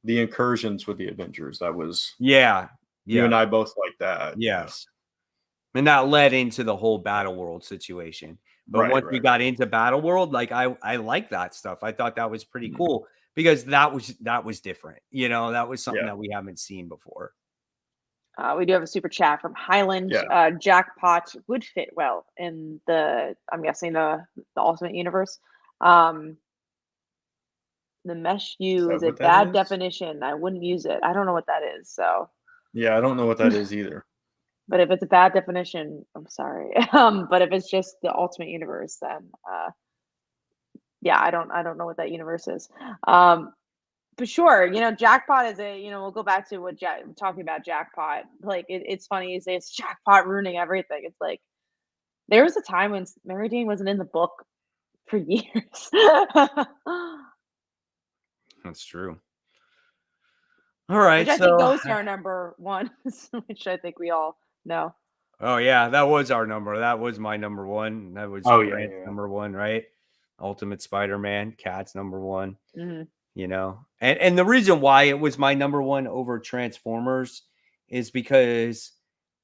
The incursions with the Avengers. That was. Yeah. You and I both like that. Yes. And that led into the whole Battle World situation. But once we got into Battle World, like, I like that stuff. I thought that was pretty cool, because that was different. That was something that we haven't seen before. We do have a super chat from Highland. Jackpot would fit well in I'm guessing the Ultimate Universe. The mesh U is a bad definition. I wouldn't use it. I don't know what that is. So. Yeah, I don't know what that is either. But if it's a bad definition, I'm sorry. But if it's just the Ultimate Universe, then I don't know what that universe is. But sure, Jackpot is we'll go back to what talking about Jackpot. Like, it's funny you say it's Jackpot ruining everything. It's like, there was a time when Mary Jane wasn't in the book for years. That's true. All right. Which I think goes to our number one, which I think we all know. Oh yeah, that was our number. That was my number one. That was number one, right? Ultimate Spider-Man, Cat's number one. And the reason why it was my number one over Transformers is because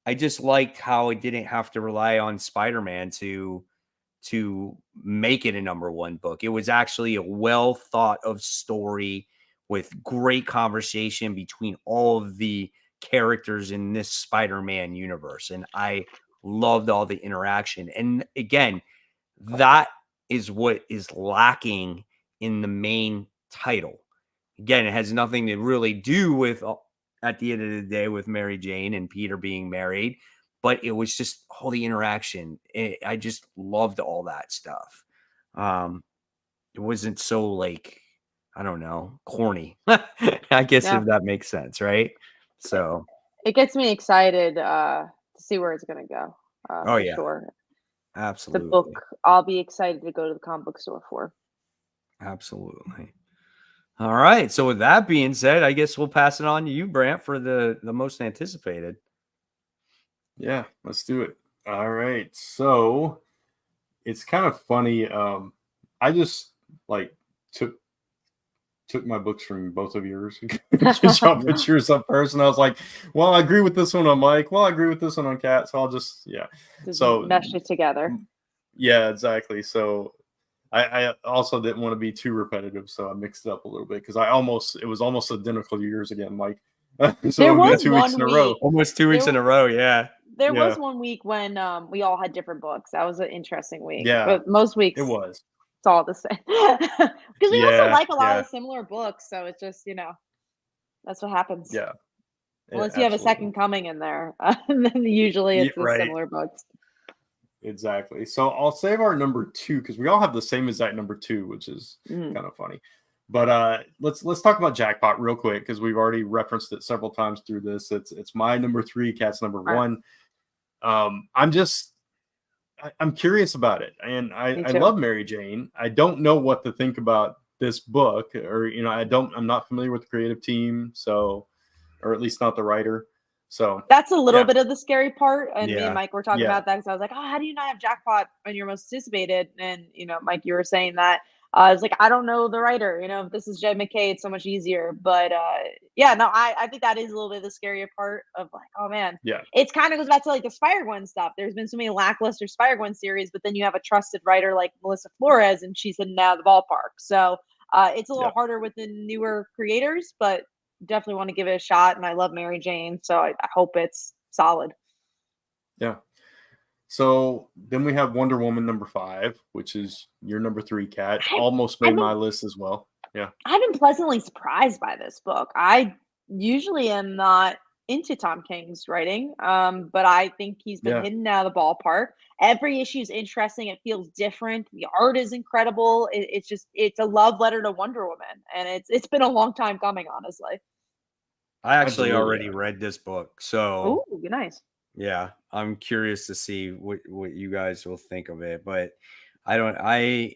I just liked how it didn't have to rely on Spider-Man to make it a number one book. It was actually a well thought of story with great conversation between all of the characters in this Spider-Man universe. And I loved all the interaction. And again, that is what is lacking in the main title. Again, it has nothing to really do with, at the end of the day, with Mary Jane and Peter being married, but it was just all the interaction. I just loved all that stuff. It wasn't so like, I don't know, corny. I guess if that makes sense, right? So it gets me excited to see where it's gonna go. oh yeah, sure. Absolutely. The book I'll be excited to go to the comic book store for. Absolutely. All right. So with that being said, I guess we'll pass it on to you, Brant, for the most anticipated. Yeah, let's do it. All right. So it's kind of funny. I just like took my books from both of yours. Just y'all put yours up first, and I was like, well, I agree with this one on Mike. Well, I agree with this one on Kat. So I'll just mesh it together. Yeah, exactly. So I also didn't want to be too repetitive, so I mixed it up a little bit because it was almost identical to yours again, Mike. So there was 2 weeks in a row. Almost 2 weeks in a row, yeah. There was 1 week when we all had different books. That was an interesting week. Yeah, but most weeks it was. It's all the same because we also like a lot of similar books. So it's just that's what happens. Yeah. Unless you have a second coming in there, and then usually it's the similar books. Exactly. So I'll save our number 2 because we all have the same exact number 2, which is kind of funny. But let's talk about Jackpot real quick because we've already referenced it several times through this. It's my number 3, Kat's number 1. I'm curious about it, and I love Mary Jane. I don't know what to think about this book, or I'm not familiar with the creative team, so, or at least not the writer. So that's a little bit of the scary part. And me and Mike were talking about that because I was like, oh, how do you not have Jackpot on your most anticipated? And Mike, you were saying that. I was like, I don't know the writer. If this is Jed McKay, it's so much easier. But I think that is a little bit of the scarier part of like, oh man, it's kind of goes back to like the Spider-Gwen stuff. There's been so many lackluster Spider-Gwen series, but then you have a trusted writer like Melissa Flores, and she's hitting out of the ballpark. So it's a little harder with the newer creators, but definitely want to give it a shot. And I love Mary Jane, so I hope it's solid. Yeah. So then we have Wonder Woman number 5, which is your number 3, Kat. Almost made my list as well. Yeah. I've been pleasantly surprised by this book. I usually am not into Tom King's writing, but I think he's been hitting out of the ballpark. Every issue is interesting. It feels different. The art is incredible. It's a love letter to Wonder Woman, and it's been a long time coming, honestly. I actually already read this book, so nice. Yeah, I'm curious to see what you guys will think of it, but I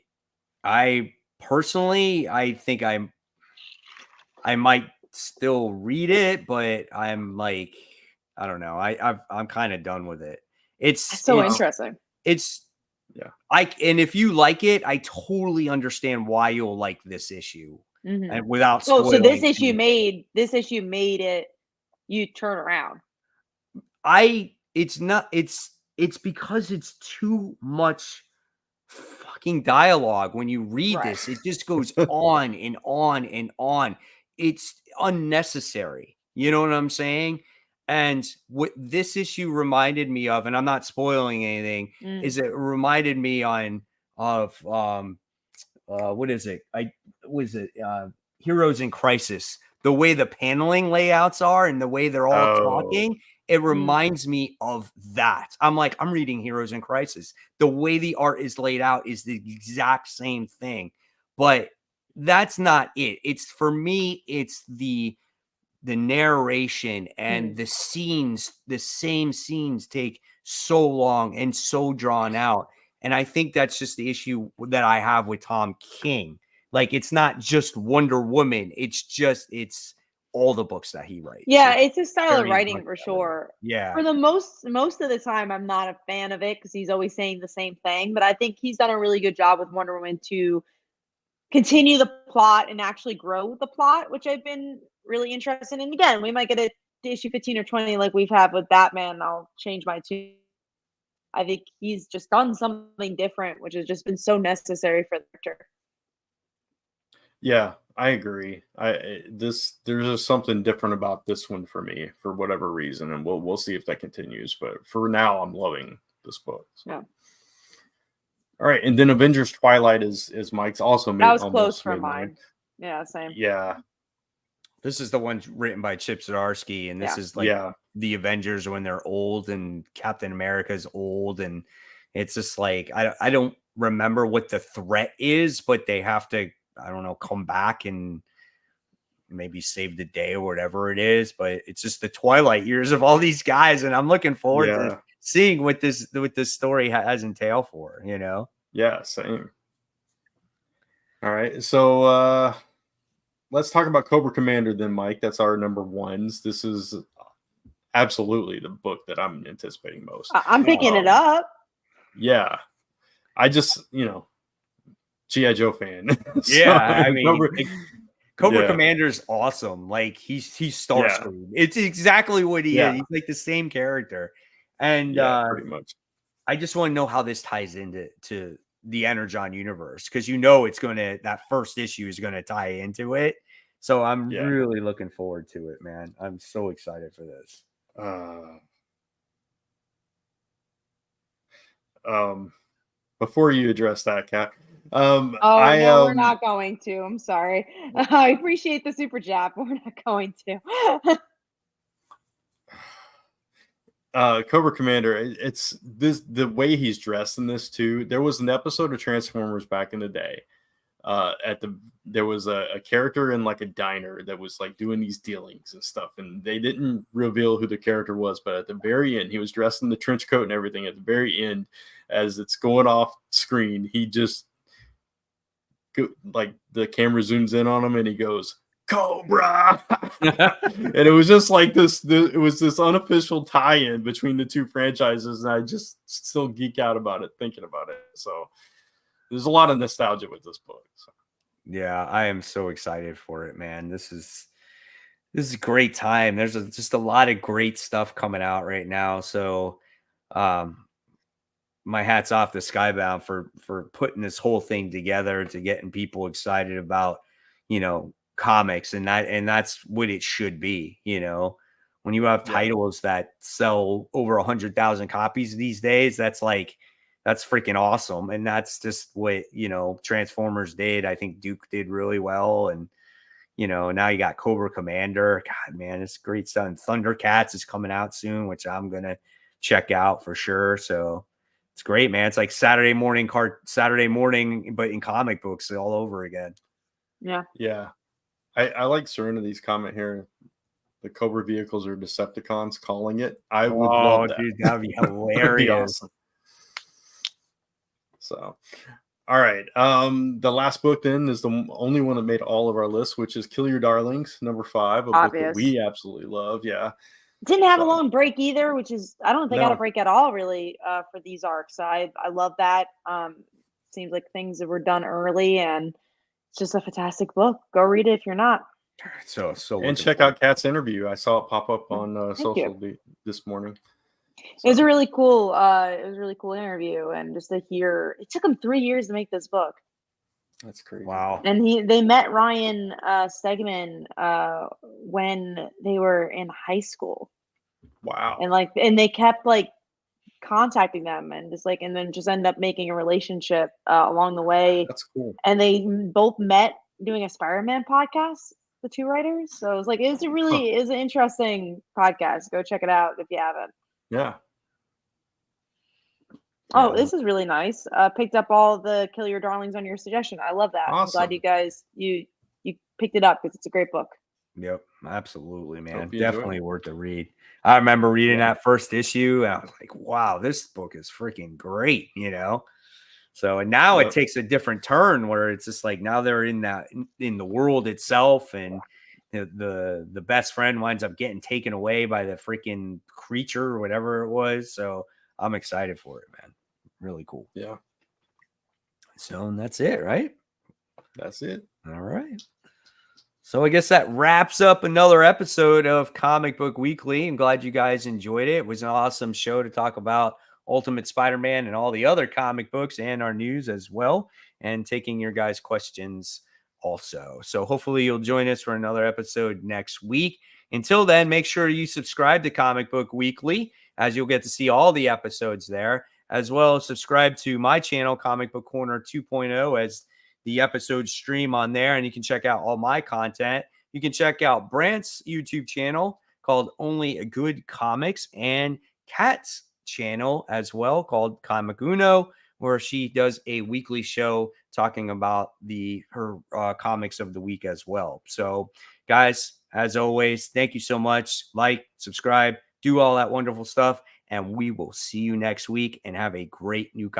personally, I think I might still read it, but I'm like, I don't know. I'm kind of done with it. It's so interesting. And if you like it, I totally understand why you'll like this issue. And without spoiling. So this issue made it you turn around. It's because it's too much fucking dialogue when you read this. It just goes on and on and on. It's unnecessary. You know what I'm saying? And what this issue reminded me of, and I'm not spoiling anything, is it reminded me of what is it? Heroes in Crisis. The way the paneling layouts are and the way they're all talking, it reminds me of that. I'm reading Heroes in Crisis. The way the art is laid out is the exact same thing, but that's not it. For me, it's the narration and the scenes. The same scenes take so long and so drawn out. And I think that's just the issue that I have with Tom King. Like, it's not just Wonder Woman. It's all the books that he writes. Yeah, it's a style of writing for sure. Yeah. For the most of the time, I'm not a fan of it because he's always saying the same thing. But I think he's done a really good job with Wonder Woman to continue the plot and actually grow the plot, which I've been really interested in. Again, we might get a issue 15 or 20 like we've had with Batman. I'll change my tune. I think he's just done something different, which has just been so necessary for the character. Yeah, I agree. There's just something different about this one for me for whatever reason, and we'll see if that continues. But for now, I'm loving this book. So. Yeah. All right, and then Avengers Twilight is Mike's also made. That was close for mine. Yeah, same. Yeah. This is the one written by Chip Zdarsky, and this is like the Avengers when they're old and Captain America's old, and it's just like I don't remember what the threat is, but they have to, I don't know, come back and maybe save the day or whatever it is. But it's just the twilight years of all these guys, and I'm looking forward to seeing what this story has entail for, you know. Yeah, same. All right, so let's talk about Cobra Commander then, Mike. That's our number ones. This is absolutely the book that I'm anticipating most. I'm picking it up. Yeah, I just, G.I. Joe fan. Yeah, I mean, Cobra Commander's awesome. Like he's Starscream. It's exactly what he is. He's like the same character, and pretty much. I just want to know how this ties into the Energon universe, because it's gonna, that first issue is gonna tie into it. So I'm really looking forward to it, man. I'm so excited for this. Before you address that, Kat. No, we're not going to. I'm sorry. I appreciate the super chat, but we're not going to. Cobra Commander, it's the way he's dressed in this too. There was an episode of Transformers back in the day. There was a character in like a diner that was like doing these dealings and stuff, and they didn't reveal who the character was, but at the very end, he was dressed in the trench coat and everything. At the very end, as it's going off screen, he just like the camera zooms in on him and he goes, Cobra. And it was just like it was this unofficial tie-in between the two franchises, and I just still geek out about it thinking about it. So there's a lot of nostalgia with this book. So. Yeah, I am so excited for it, man. This is a great time. There's just a lot of great stuff coming out right now. So my hat's off to Skybound for putting this whole thing together, to getting people excited about, comics, and that's what it should be. When you have titles that sell over 100,000 copies these days, that's freaking awesome. And that's just what, Transformers did. I think Duke did really well. And, now you got Cobra Commander. God, man, it's great stuff. And Thundercats is coming out soon, which I'm going to check out for sure. So it's great, man. It's like Saturday morning, but in comic books all over again. Yeah. Yeah. I like Serenity's comment here. The Cobra vehicles are Decepticons calling it. I would love that. Dude, that'd be hilarious. That'd be awesome. So, all right. The last book then is the only one that made all of our lists, which is Kill Your Darlings, number 5, a book that we absolutely love. Yeah. Didn't have a long break either, which is, I don't think I got a break at all really for these arcs. I love that. Seems like things that were done early, and it's just a fantastic book. Go read it if you're not. So and check out Kat's interview. I saw it pop up on social this morning. So. It was a really cool interview, and just to hear, it took him 3 years to make this book. That's crazy. Wow. And they met Ryan Stegman when they were in high school. Wow. And they kept contacting them, and then just end up making a relationship along the way. That's cool. And they both met doing a Spider-Man podcast, the two writers. So it was an interesting podcast. Go check it out if you haven't. Yeah. Oh, this is really nice. Picked up all the Kill Your Darlings on your suggestion. I love that. Awesome. I'm glad you guys you picked it up because it's a great book. Yep, absolutely, man. Definitely worth the read. I remember reading that first issue, and I was like, wow, this book is freaking great, So, and now it takes a different turn where it's just like now they're in the world itself, and the best friend winds up getting taken away by the freaking creature or whatever it was. So I'm excited for it, man. Really cool. Yeah. So that's it, right? That's it. All right. So I guess that wraps up another episode of Comic Book Weekly. I'm glad you guys enjoyed it. It was an awesome show to talk about Ultimate Spider-Man and all the other comic books and our news as well, and taking your guys' questions also. So hopefully you'll join us for another episode next week. Until then, make sure you subscribe to Comic Book Weekly, as you'll get to see all the episodes there, as well as subscribe to my channel, Comic Book Corner 2.0, as the episodes stream on there, and you can check out all my content. You can check out Brant's YouTube channel called Only Good Comics, and Kat's channel as well called Comic Uno, where she does a weekly show talking about her comics of the week as well. So, guys, as always, thank you so much. Like, subscribe, do all that wonderful stuff, and we will see you next week, and have a great new